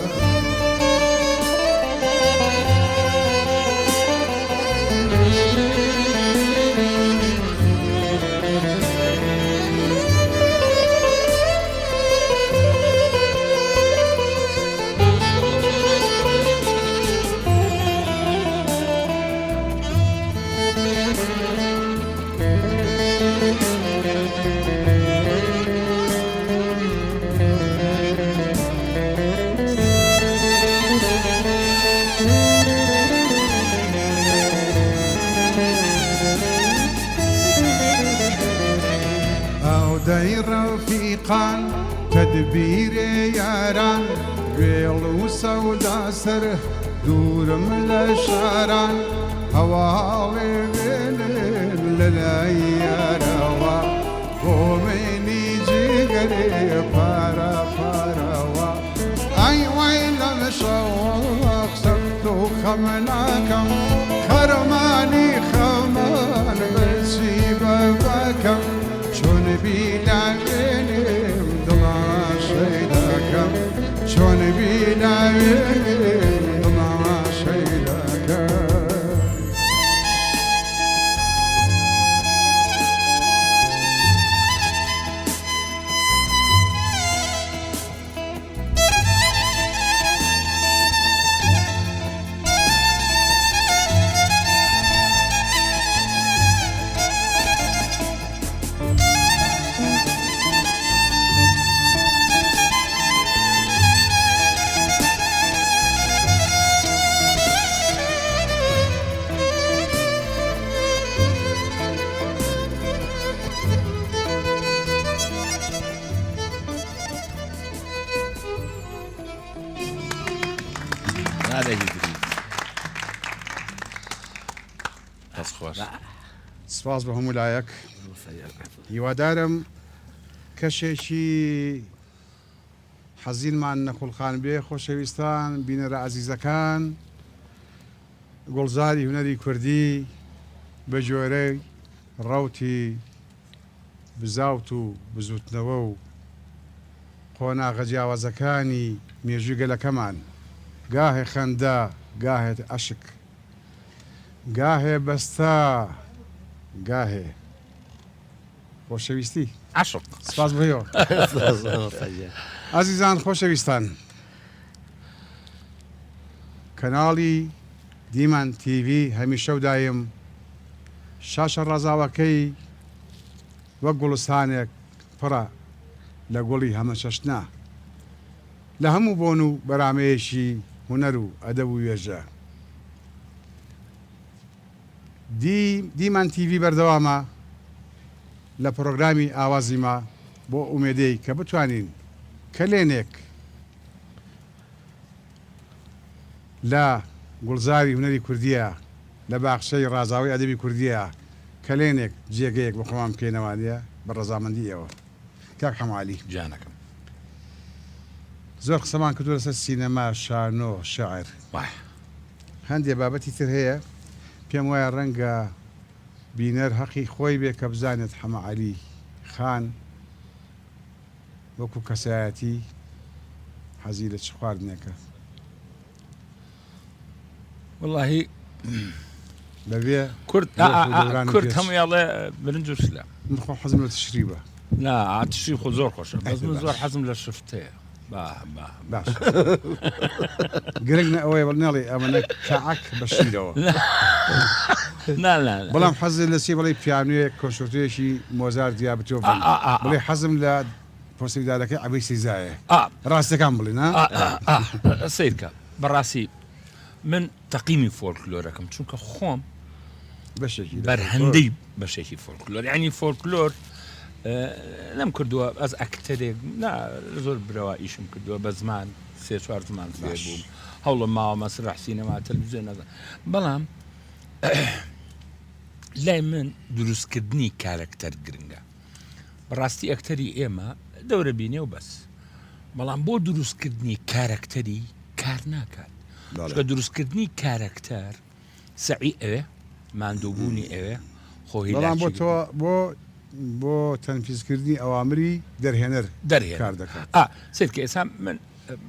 دەی ڕەفیقان تەدبیرێ یاران گوێڵ و سەودا سەر دوورم لە شاران هەواڵێ وێنن لە لای یارەوە بۆ منی جگەرێ پارە پارەوە ئەی وەی لەم شەوە سەخت و خەم ناکەم خەرمانی خەمان بەچی بەبەکەم چۆن بیلاوێنم دڵە شەیدەکەم چۆن بیلاوێنم دڵە شەیدەکەم سپاس بە هەموو لایەک هیوادارم کەشێکی حەزینمان نەخۆڵخان بێ خۆشەویستان بینەرە عەزیزەکان گوڵزاری هونەری کوردی بە جۆرەی ڕەوتی بزاوت و بزوتنەوە و قۆناغە جیاوازەکانی مێژووی گەلەکەمان گاهێ خەندە گاهێت عەشق گاهێ بەستە گاهێ خۆشەویستی عشق سپاس بۆیەوە ئازیزان خۆشەویستان کەناڵی دیمان تیڤی هەمیشە و دایم شاشە ڕازاوەکەی وەک گوڵستانێک پڕە لە گوڵی هەمە چەشنا لە هەموو بۆن و بەرامەیەشی هونەر و ئەدەب و وێژە دیمان تیڤی بەردەوامە لە پرۆگرامی ئاوازیمە بۆ ئومێدەی کە بتوانین کەلێنێک لە گوڵزاری هونەری کوردیە لە باخشەی ڕازاوی ئەدەبی کوردیە کەلێنێک جێگەیەک بە خۆمان بکەینەوانە بە ڕەزامەندی ئێوە کاک حەمالی جانەکەم زۆر قسەمان کردووە لەسەر سینەما شانۆ شاعر هەندێک بابەتی تر هەیە پێم وایە ڕەنگە بینەر حەقی خۆی بێ کە بزانێت حەماعەلی خان وەکو کەسایەتی حەزی لە چ خواردنێکە واللهی لەوێ کورد هەموویاڵێ برنج و شلە خۆ حەزم لە تشریبە لا تشری خۆ زۆر خۆشە بەس من زۆر حەزم لە شفتەیە باش گرنگ ئەوەی بڵنێڵی ئەمەە کەعک بەشیرەوە بەڵام حەزی لەسی بڵی پیانوێ کۆنسرتێکی مۆزار دیابەتۆ بڵێ حەزم لە پۆسیدارەکەی عەبەی سیزایە ڕاستەکان بڵێ نا سیرکە بەڕاستی من تەقیمی فۆلکلۆرەکەم چونکە خۆم بەشێکی بەرهەندەی بەشێکی فۆلکلۆر ینی فۆلکلۆر لەم کردووە ئەس ئەکتەرێک زۆر برەوە ئیشم کردووە بە زمان سێ چوار زمان فێر بووم هەوڵم ماوە مەسرح سینەما تەلەڤیزیۆن نەزان بەڵام لای من دروستکردنی کارەکتەر گرنگە بەڕاستی ئەکتەری ئێمە دەورە بینێ و بەس بەڵام بۆ دروستکردنی کارەکتەری کار ناکات چکە دروستکردنی کارەکتەر سەعی ئەوێ ماندووبوونی ئەوێ خۆی بەڵام بۆ تۆ بۆ تەنفیزکردنی ئەوامری دەرهێنەر کار دەکات سێت کە ئێستا من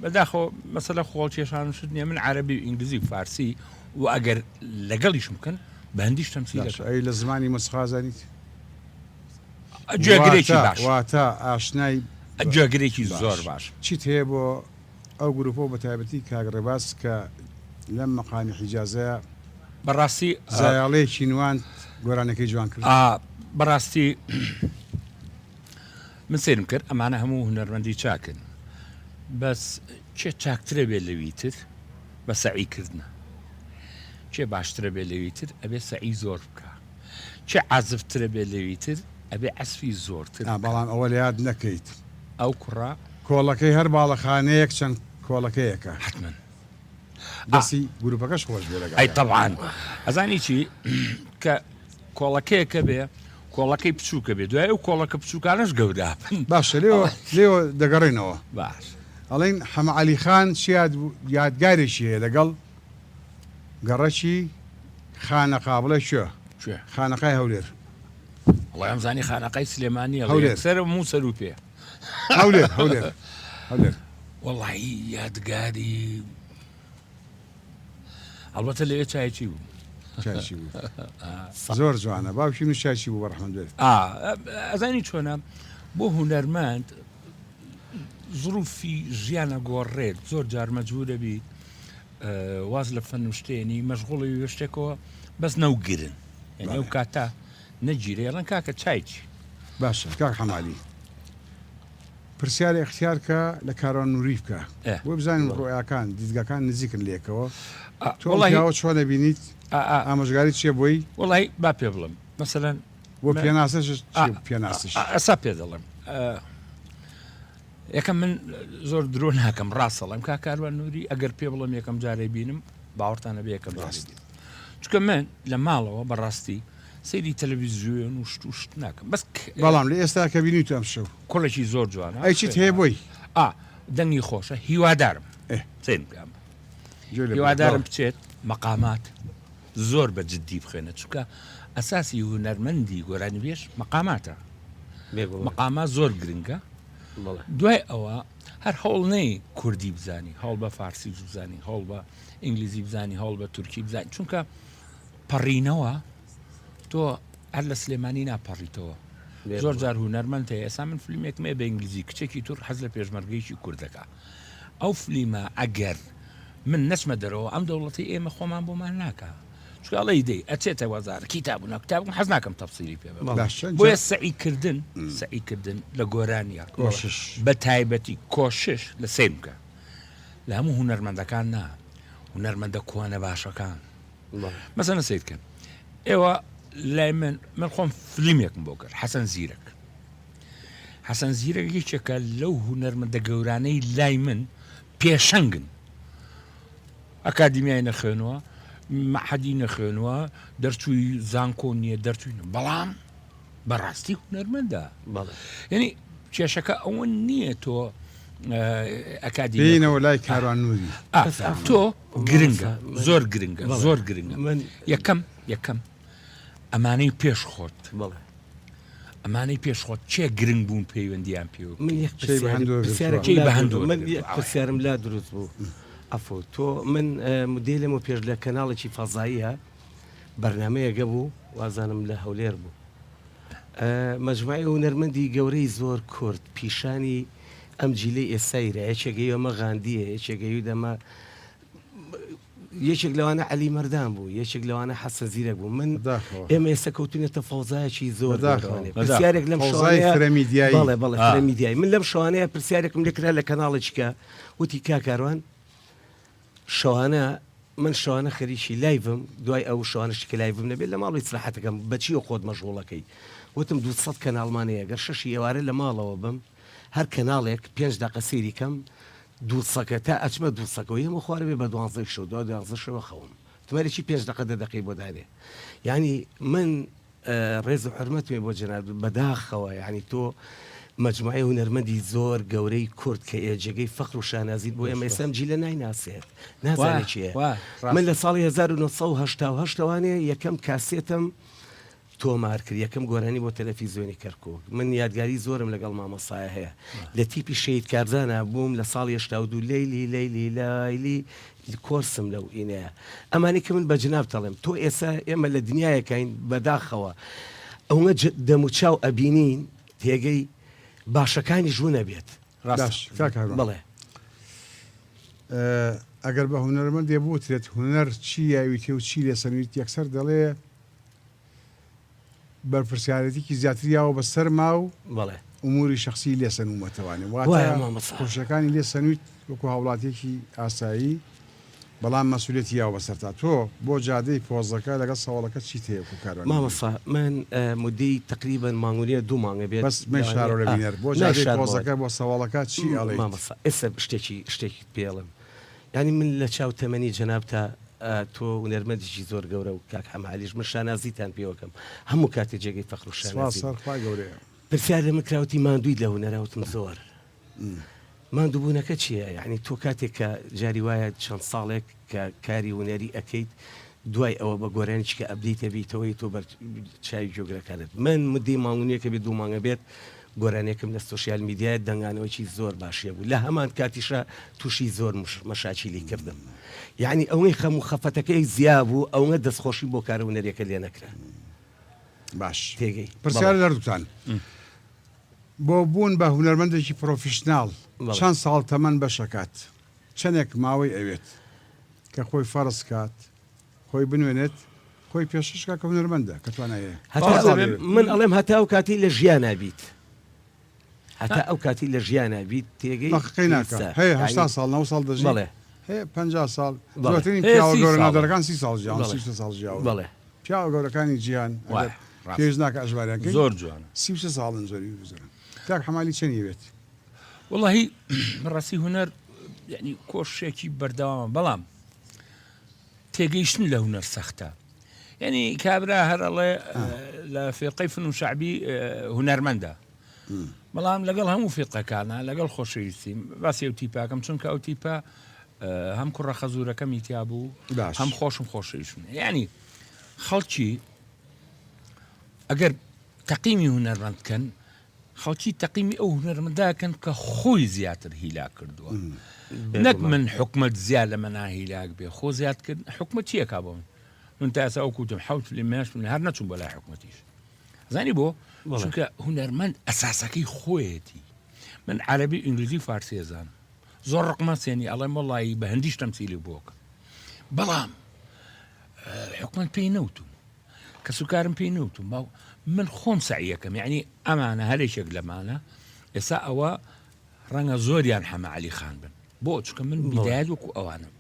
بەداخۆ مەسەلە خۆڵ کێشان شت نییە من عەرەبی و ئینگلیزی و فارسی و ئەگەر لەگەڵیشم بکەن بە هەندیش تەمسیل ئەی لە زمانی مۆسیقازانیت جێگرێکی باش واتە ئاشنای جێگرێکی زۆر باش چیت هەیە بۆ ئەو گروپۆ بە تایبەتی کاگڕێباس کە لەم مەقامی حیجازەیە بەڕاستی زایاڵەیەکی نوان گۆرانەکەی جوان کرد بەڕاستی من سێرم کرد ئەمانە هەموو هونەرمەندی چاکن بەس چێ چاکترە بێ لەویتر بە سەعیکردنە چێ باشترە بێ لەویتر ئەبێ سەعی زۆر بکە چێ عازفترە بێ لەویتر ئەبێ ئەسفی زۆرتر بەڵام ئەوە لە یاد نەکەیت ئەو کوڕا کۆڵەکەی هەر باڵەخانەیەک چەند کۆڵەکەیەکە حتمما دەسی گروپەکەش خۆش بێ لەگەڵ ئەی طبعاً ئەزانی چی کە کۆڵەکەیەکە بێ کۆڵەکەی بچووکە بێ دوای ئەو کۆڵەکە بچووکانش گەورە بن باشە لێوە دەگەڕێنەوە باش ئەڵین حەمە عەلی خان یادگارێکی هەیە لەگەڵ گەڕەکی خانەقا بڵێ شوێ خانەقای هەولێر وڵای ئەمزانی خانەقای سلێمانی هەولێر سەر مو سەر و پێ هەولێر وەڵی یادگاری ئەڵبەتە لەوێ چایکی بوو زۆر جوانە باوکی من شاچی بوو بەڕەحمەت بێت ئەزانی چۆنە بۆ هونەرمەند زروفی ژیانە گۆڕێت زۆر جار مەجبورە بیت واز لە فەنوشتێنی مەشغوڵی شتێکەوە بەس نەوگرن یعنی ئەو کاتە نەگیرێ ئەڵەن کاکە چایکی باشە کاک حەمالی پرسیاری اختیارکە لە کارۆن نووری بکە بۆ بزانین ڕۆیاکان دیزگاکان نزیکن لێکەوە تۆڵیاوە چۆنە بینیت ئامۆژگاری چیە بۆی وڵی با پێ بڵم مەسەلەن بۆ پێناسەش پێناسش ئەسا پێ دەڵم یەکەم من زۆر درۆ ناکەم ڕاستەڵم کا کاروان نووری ئەگەر پێ بڵم یەکەم جارێ بینم باوەڕتانە بێ یەکەم ڕاست چکە من لە ماڵەوە بەڕاستی سەیری تەلەڤیزیۆن و شت ناکەم بەس بەڵام لە ئێستا کە بینیت ئەم شەو کوڵێکی زۆر جوانە ئەی چیت هەیە بۆی دەنگی خۆشە هیوادارم هیوادارم بچێت مەقامات زۆر بە جددی بخێنە چونکە ئەساسی هونەرمەندی گۆرانیبێژ مەقاماتە مەقامات زۆر گرنگە دوای ئەوە هەر هەوڵ نەی کوردی بزانی هەوڵ بە فارسی بزانی هەوڵ بە ئینگلیزی بزانی هەوڵ بە تورکی بزانی چونکە پەڕینەوە تۆ هەر لە سلێمانی ناپەڕیتەوە زۆر جار هونەرمەند هەیە ئێستا من فیلمێکمێ بە ئینگلیزی کچێکی توور حەز لە پێشمەرگەیەکی کوردەکە ئەو فلیمە ئەگەر من نەچمە دەرەوە ئەم دەوڵەتی ئێمە خۆمان بۆمان ناکە چکڵی دەی ئەچێتە وەزار کتابوونا کتابم حەز ناکەم تەفسیری پێ بۆیە سەعیکردن لە گۆرانیە بە تایبەتی کۆشش لە سێمکە لە هەموو هونەرمەندەکان نا هونەرمەندە کوانە باشەکان مەسەنە سیدکەن ئێوە لای من خۆم فلیمێکم بۆ کرد حەسەن زیرەک یەکێکە لەو هونەرمەندە گەورانەی لای من پێشەنگن ئەکادیمیای نەخوێنەوە مەحەدی نەخوێنەوە دەرچووی زانکۆ نییە دەرچووی بەڵام بەڕاستی هونەرمەندە یعنی کێشەکە ئەوە نییە تۆ ئەکادیمینەوە لای کاروان نووری تۆ گرنگە زۆر گرنگە من یەکەم ئەمانەی پێشخۆت ئەمانەی پێشخۆت چێ گرنگ بوون پەیوەندیان پێ پرسیارم لا دروست بوو ئەفۆ تۆ من مدێلم و پێش لە کەناڵێکی فەزاییە بەرنمەیەگە بوو وازانم لە هەولێر بوو مەجموعی هونەرمەندی گەورەی زۆر کورد پیشانی ئەم جیلی ئێسایرە یەکێگەی ئەمە غاندیە یەکێگەی دەمە یەکێک لەوانە عەلی مەردان بوو یەکێک لەوانە حەسەن زیرەک بوو من ئێمە ئێستا کەوتونێتە فەوزایەکی زۆر پرسیارێک لەم فرەمیدیایی بەڵێ فرەمیدیایی من لەم شەوانەیە پرسیارێکم لێکرا لە کەناڵێکیکە وتی کاکاروان شەوانە من شەوانە خەریکی لایڤم دوای ئەو شەوانشی کە لایڤم نەبێت لە ماڵی سلاحەتەکەم بەچی خۆت مەشغوڵەکەی وتم 200 کەناڵمانەیە گەر شەشی ئێوارە لە ماڵەوە بم هەر کەناڵێک 5 دقە سێری کەم دووسەکە تا ئەچمە دووسەکەەوە هەمە خوارە بێ بە 12 شەو 12 شەوە خەوم تمەرێکی 5 دقە دەقی بۆ دارێ ینی من ڕێز و حرمەتێ بۆ جەناب بەداخەوە ینی تۆ مجموعی هونەرمەندی زۆر گەورەی کورد کە ئێجگەی فەخر و شانازیت بۆ ئێمە ئێسام جی لە نایناسێت نازانێت چیە من لە ساڵی 1970وانێ یەکەم کاسێتم تۆمار کرد یەکەم گۆرانی بۆ تەلەڤیزیۆنی کەرکووک من یادگاری زۆرم لەگەڵ مامۆسایە هەیە لە تیپی شەید کارزانە بووم لە ساڵی 82 لەیلی کۆرسم لەو ئینەیە ئەمانی کە من بە جناب دەڵێم تۆ ئێستا ئێمە لە دنیایەکەین بەداخەوە ئەوە دەموچاو ئەبینین تێگەی باشەکانی ژوو نەبێت بڵێ ئەگەر بە هونەرمەند دێبووترێت هونەر چی یاویتێ و چی لێ سەنویت یەکسەر دەڵێ بەرپرسیارەتێکی زیاتر یاوە بەسەر ما و بڵێ ئوموری شخصی لێ سەنوومەتەوانێ خۆشەکانی لێ سەنویت وەکو هاوڵاتێکی ئاسایی بەڵام مەسئولێتی یاوە بەسەرتا تۆ بۆ جادەی پۆزەکە لەگەڵ سەواڵەکە چیت هەیە کارەوە مامەسا من مدەی تقریبا مانگونیە 2 مانگە بێت بەس من شارۆ لە بینەر بۆ جادەی پۆزەکە بۆ سەواڵەکە چی ئەڵێ مامەسا ئێستا شتێکی پێڵم ینی من لە چاو تەمەنی جەناب تا تۆ هونەرمەندێکی زۆر گەورە و کاک حەماعەلیش من شانازیتان پێوەکەم هەموو کاتێ جێگەی فەخر و شانازی گەورەیە پرسیار لە من کراوەتی ماندووی لە هونەراوتم زۆر ماندووبوونەکە چییە یعنی تۆ کاتێک کە جاری وایە چەند ساڵێک کە کاری هونەری ئەەکەیت دوای ئەوە بە گۆرانیی کە ئەبدیتە بیتەوەی تۆ بەر چاوی جۆگرەکانت من مدەی ماڵونیەکە بێت 2 مانگە بێت گۆرانێکم لە سوسیال میدیای دەنگانەوەی زۆر باشیە بوو لە هەمان کاتیشە تووشی زۆر مەشاچیلی کردم یعنی ئەوەی خەم و خەفەتەکەی زیاد بوو ئەوە دەستخۆشی بۆ کارە هونەرێکە لێ نەکرا باش تێگەی پرسیار دەردووتان بۆ بوون بە هونەرمەندێکی پرۆفیشناڵ چەند ساڵ تەمەەن بەشەکات چەندێک ماوەی ئەوێت کە خۆی فەرز کات خۆی بنوێنێت خۆی پێششکە کە هونەرمەندە کە توانایە من ئەڵێم هەتا ئەو کاتی لە ژیان نابیت هەتا ئەو کاتی لە ژیان نابیت تێگەی هەیە 8 ساڵ 9 ساڵ دەژی بڵێ هەیە 50 ساڵ زۆرترین پیاوە گەورە نادەرەکان 30 ساڵ ژیان 30 ساڵ ژیاوە بڵێ پیاوە گەورەکانی جیهان پێویست ناکە ئەژمارەکەی زۆر جوانە 30 ساڵن زۆری بزرن کاک حەمالی چەندی بێت وڵی ڕاستی هونەر یعنی کۆشێکی بەردەوامە بەڵام تێگەیشتن لە هونەر سەختە یعنی کابرا هەرڵێ لە فێقەی فن و شعبی هونەرمەندە بەڵام لەگەڵ هەموو فێقەکانە لەگەڵ خۆشەویستی باسی ئەو تیپاکەم چونکە ئەو تیپە هەم کوڕە خەزوورەکەمی تیا بوو هەم خۆشم خۆشەویشتن یعنی خەڵکی ئەگەر تەقیمی هونەرمەندکەن خەڵکی تەقیمی ئەو هونەرمەنداکەن کە خۆی زیاتر هیلا کردووە نەک من حکومت زیاد لە مەنا هیلاک بێ خۆ زیادکردن حکومت چیەکە بۆ من تا ئێستا ئەو کوتم حەوت لێ مێش من هەر نەچوم بە لای حکومەتیش زانی بۆ چونکە هونەرمەند ئەساسەکەی خۆیەتی من عەرەبی ئینگلیزی فارسی ئەزانم زۆر ڕقمە سێنی ئەڵێم وەڵی بە هەندیش تەمسیلی بۆکە بەڵام حکومت پێی نەوتم کە سوکارم پێی نەوتم باو من خۆم سعیەکەم یعنی ئەمانە هەرێکێک لەمانە ئێستا ئەوە ڕەنگە زۆریان حەماعەلی خان بن بۆ چونکە من بیدایەت وەکو ئەوانم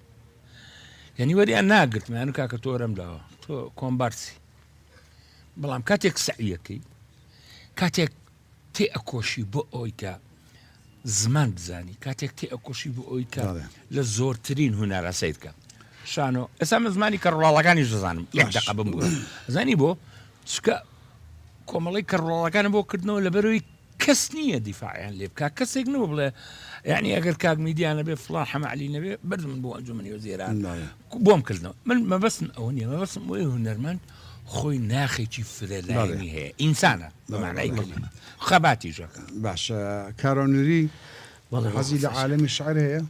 یعنی وەریان ناگرتمیان کاکە تۆرەم داوە تۆ کۆمبارسی بەڵام کاتێک سعیەکەی کاتێک تێ ئەکۆشی بۆ ئەوی کە زمان بزانی کاتێک تێ ئەکۆشی بۆ ئەوی کە لە زۆرترین هونەرە سیرکە شانۆ ئێستا من زمانی کەڕواڵەکانی دەزانم یەک دەقە بم زانی بۆ چکە کۆمەڵی کەڕواڵەکانە بۆ کردنەوە لەبەرەوەی کەس نییە دیفاعیان لێ بکە کەسێک نەوە بڵێ یعنی ئەگەر کاک میدیانە بێ فڵان حەماعەلی نەبێ بەردم بۆ ئەنجومەنی وەزیران بۆم کردنەوە من مەبەستم ئەوە نییە مەبەستم ئەوەی هونەرمەند خۆی ناخێکی فرەلایەنی هەیە ئینسانە بەمانای کەلیمە خەباتی ژەکە باش کارۆنری حەزی لە عالەمی شعر هەیە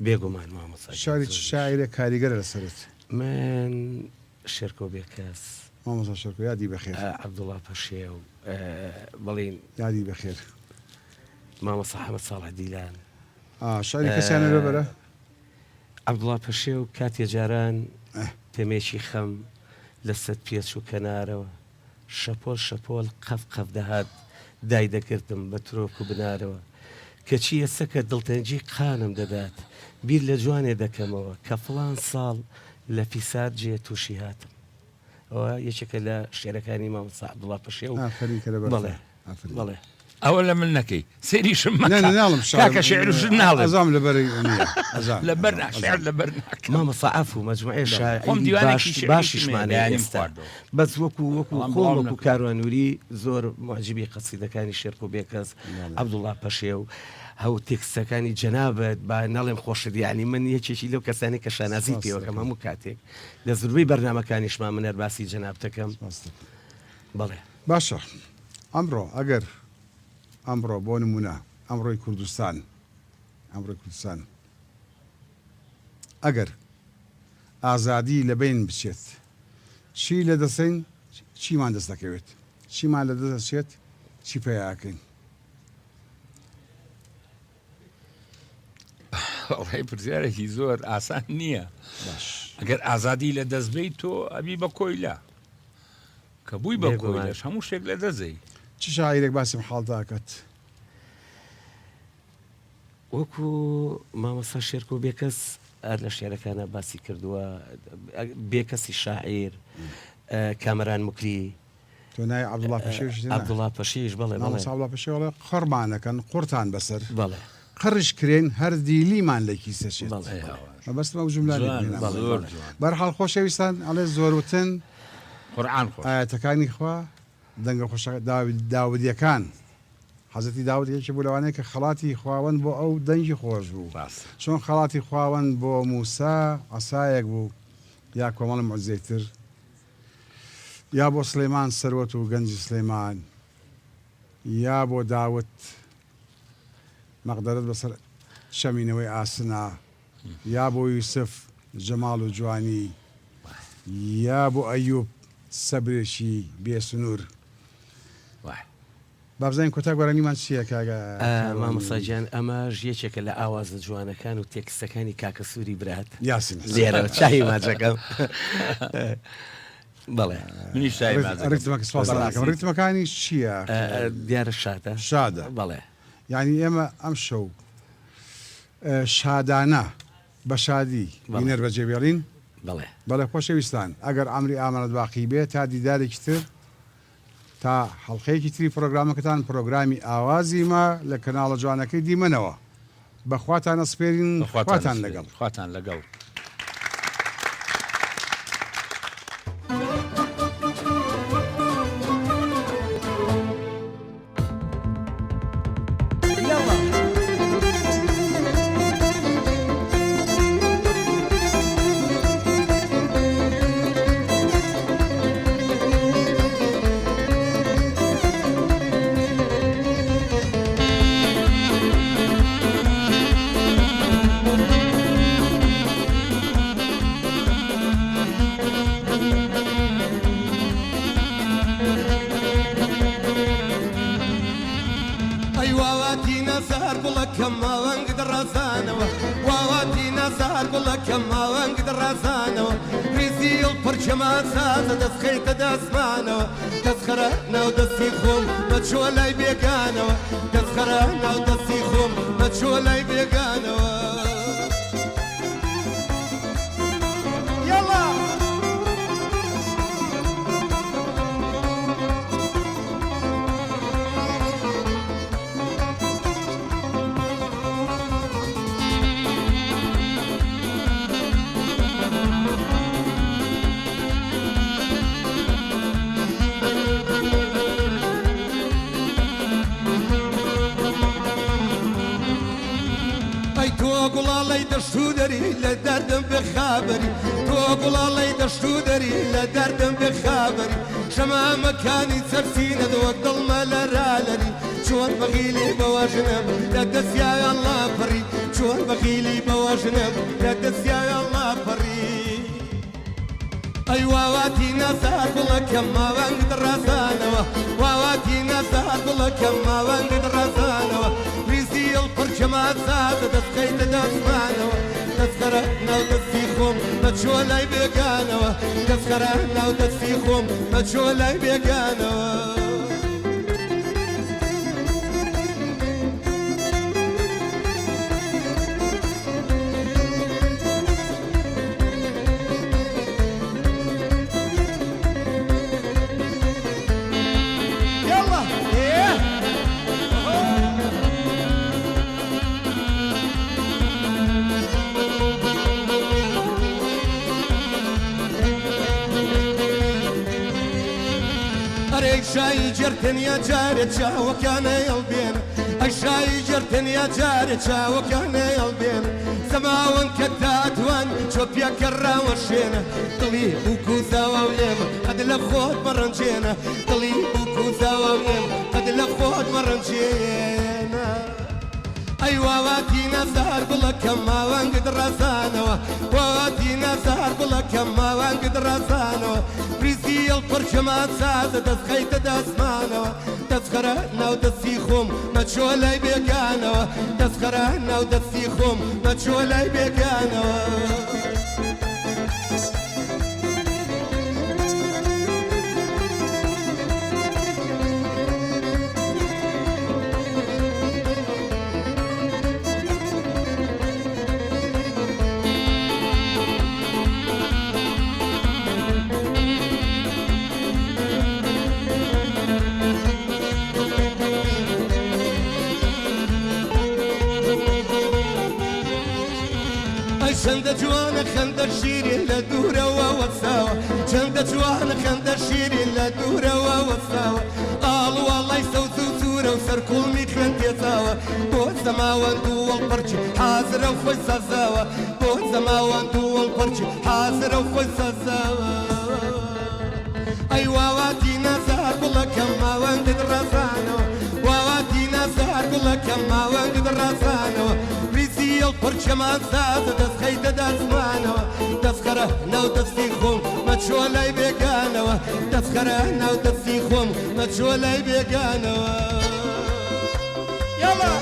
بێگومان مامۆستا شاری شاعرە کاریگەرە لەسەرت من شێرکۆ بێکەس مامۆستا شێرکۆ یادی بەخێر عەبدوڵڵا پەشێ و بەڵێن یادی بەخێر مامۆستا حەمەد ساڵح دیلان شعری کەسیانە لەبەرە عەبدوڵڵا پەشێ و کاتێ جاران تەمێکی خەم لە سەد پێچ و کەنارەوە شەپۆل شەپۆل قەف قەف دەهات دای دەکردم بە ترۆک و بنارەوە کەچی ئێسەکە دڵتەنجی قانم دەدات بیر لە جوانێ دەکەمەوە کە فڵان ساڵ لە پیسات جێ تووشی هاتم ئەوە یەکێکە لە شێرەکانی مامۆستا عەبدوڵڵا پەشێ و بەڵێ بەڵێ ئەوە لە من نەکەی سێریشم ناڵم کاکە شعرش ناڵێ ئەزام لەبەر لەبەر شعر لەبەر مامۆستا عەفو مەجموعەی خۆم دیوانێکی شعری باشیشمانەیە ئێستا بەس وەکو خۆم وەکو کاروانووری زۆر معجبی قەسیدەکانی شێرک و بێکەس عەبدوڵڵا پەشێ و هەو تێکستەکانی جەنابەت با نەڵێم خۆشیدیانی من یەکێکی لەو کەسانی کە شانازی پێوەکەم هەموو کاتێک لە زوروی بەرنامەکانیشمان من هەرباسی جەناب دەکەم بەڵێ باشە ئەمڕۆ بۆ نمونە ئەمڕۆی کوردستان ئەگەر ئازادی لە بین بچێت چی لە دەسەین چیمان دەست دەکەوێت چیمان لە دەستێت چی پێیاکەین ئەڵی پرسیارێکی زۆر ئاسان نییە ئەگەر ئازادی لە دەستبیت تۆ ئەبی بە کۆیلا کە بووی بە کۆیلەش هەموو شتێک لە دەزەی چ شاعیرێک باسم حاڵداکات وەکو مامۆستا شێرک و بێکەس هەر لە شێرەکانە باسی کردووە بێکەسی شاعیر کامەران موکلی تۆ نای عەبدوڵڵا پەشێویش عەبدوڵڵا پەشێش بەڵێ عەبدوڵڵا پەشێوڵێ قڕمانەکەن قورتان بەسەر بەڵێ قڕش کرێن هەر دیلیمان لەکی سەشێت بەستمە و جملانی بەرحاڵ خۆشەویستان ئەڵێ زۆرتن قورئان ئاەتەکانی خوا دەنگە داودیەکان حەزەتی داود یەکی بوو لەوانەیە کە خەڵاتی خواوەند بۆ ئەو دەنگی خۆش بوو چۆن خەڵاتی خواوەند بۆ موسا عەسایەک بوو یا کۆمەڵ موعجزەیتر یا بۆ سلەیمان سەروەت و گەنجی سلەیمان یا بۆ داوت مەقدەرت بەسەر شەمینەوەی ئاسنا یا بۆ یوسف جەماڵ و جوانی یا بۆ ئەیوب سەبرێکی بێسنوور بابزانین کۆتا گۆرانیمان چییە کاگە مامۆستاجیان ئەمەش یەکێکە لە ئاوازە جوانەکان و تێکستەکانی کاکە سووری برات یاسین لێرە چای ماچەکەم بەڵێ منیش ڕیتمەکانی چییە دیارە شادە بەڵێ یعنی ئێمە ئەم شەو شادانە بە شادی بینەر بەجێبێڵین بەڵێ خۆشەویستان ئەگەر ئەمری ئامانەت باقی بێت تا دیدارێکی تر تا حەڵقەیەکی تری پرۆگرامەکەتان پرۆگرامی ئاوازی ما لە کەناڵە جوانەکەی دیمەنەوە بەخواتان ئەسپێرین خواتان لەگەڵ پرچەمان سازە دەستخەیتە دەستمانەوە دەستخەرە ناو دەستی خۆم بە چۆ لای بێگانەوە دەستخەرە ناو دەستی خۆم بە چۆ لای بێگانەوە یاڵا گوڵاڵی دەشت و دەری لە دەردم بخابەری تۆ گوڵاڵی دەشت و دەری لە دەردم بخابەری شەمامەکانی سەرسینە دۆک دڵمە لە رالەری چۆن بەغیلی بەوەژنم لە دەستیایان لاپەڕی چۆن بەغیلی بەوەژنم لە دەستیایان لاپەڕی ئەی واواتی نەزار گوڵەکەم ماوەنگ دڕازانەوە واواتی نەزار گوڵەکەم ماوەنگ دڕازانەوە دەسمانەوە دەستخەرە ناو دەستی خۆم بەچۆ لای بێگانەوە دەستخەرە ناو دەستی خۆم بەچۆ لای بێگانەوە شای جرتنیا جارێ چاوەکانە هەڵبێن ئەی شای جرتنیا جارێ چاوەکانە هەڵبێن زەماوەن کە تاتوان چۆپیاکە ڕاوەشێنە دڵی بووک و زاوە لێم قەد لە خۆت مەڕەنجێنە دڵی بووک و زاوە لێم قەد لە خۆت مەڕەنجێنە ئەی واواتی نەزار بڵەکەم ماوەنگت ڕازانەوە واواتی نەزار بڵەکەم ماوەنگت ڕازانەوە پریزیڵ پڕچەمان سازە دەستخەیتە دەسمانەوە دەستخەرە ناو دەستی خۆم مەچۆ لای بێگانەوە دەستخەرە ناو دەستی خۆم مەچۆ لای بێگانەوە چەندە جوانە خەندە شیرین لە دوورەوە وەساوە چەندە جوانە خەندە شیرین لە دوورەوە وەساوە ئاڵوەڵای سەوز و سوورە و سەرکوڵمی خوێن تێزاوە بۆ زەماوەند و وەڵپەرچی حازرە و خۆی سازاوە بۆ زەماوەند و وەڵپەرچی حازرە و خۆی سازاوە ئەی واواتی نەزار بڵەکەم ماوەندت ڕازانەوە واواتی نەزار بڵەکەم ماوەندت ڕازانەوە پریزیڵ پڕچەمان سازە دەستخەیتە دەسمانەوە دەستخەرە ناو دەستی خۆم مەچۆ لای بێگانەوە دەستخەرە ناو دەستی خۆم مەچۆ لای بێگانەوە یاڵا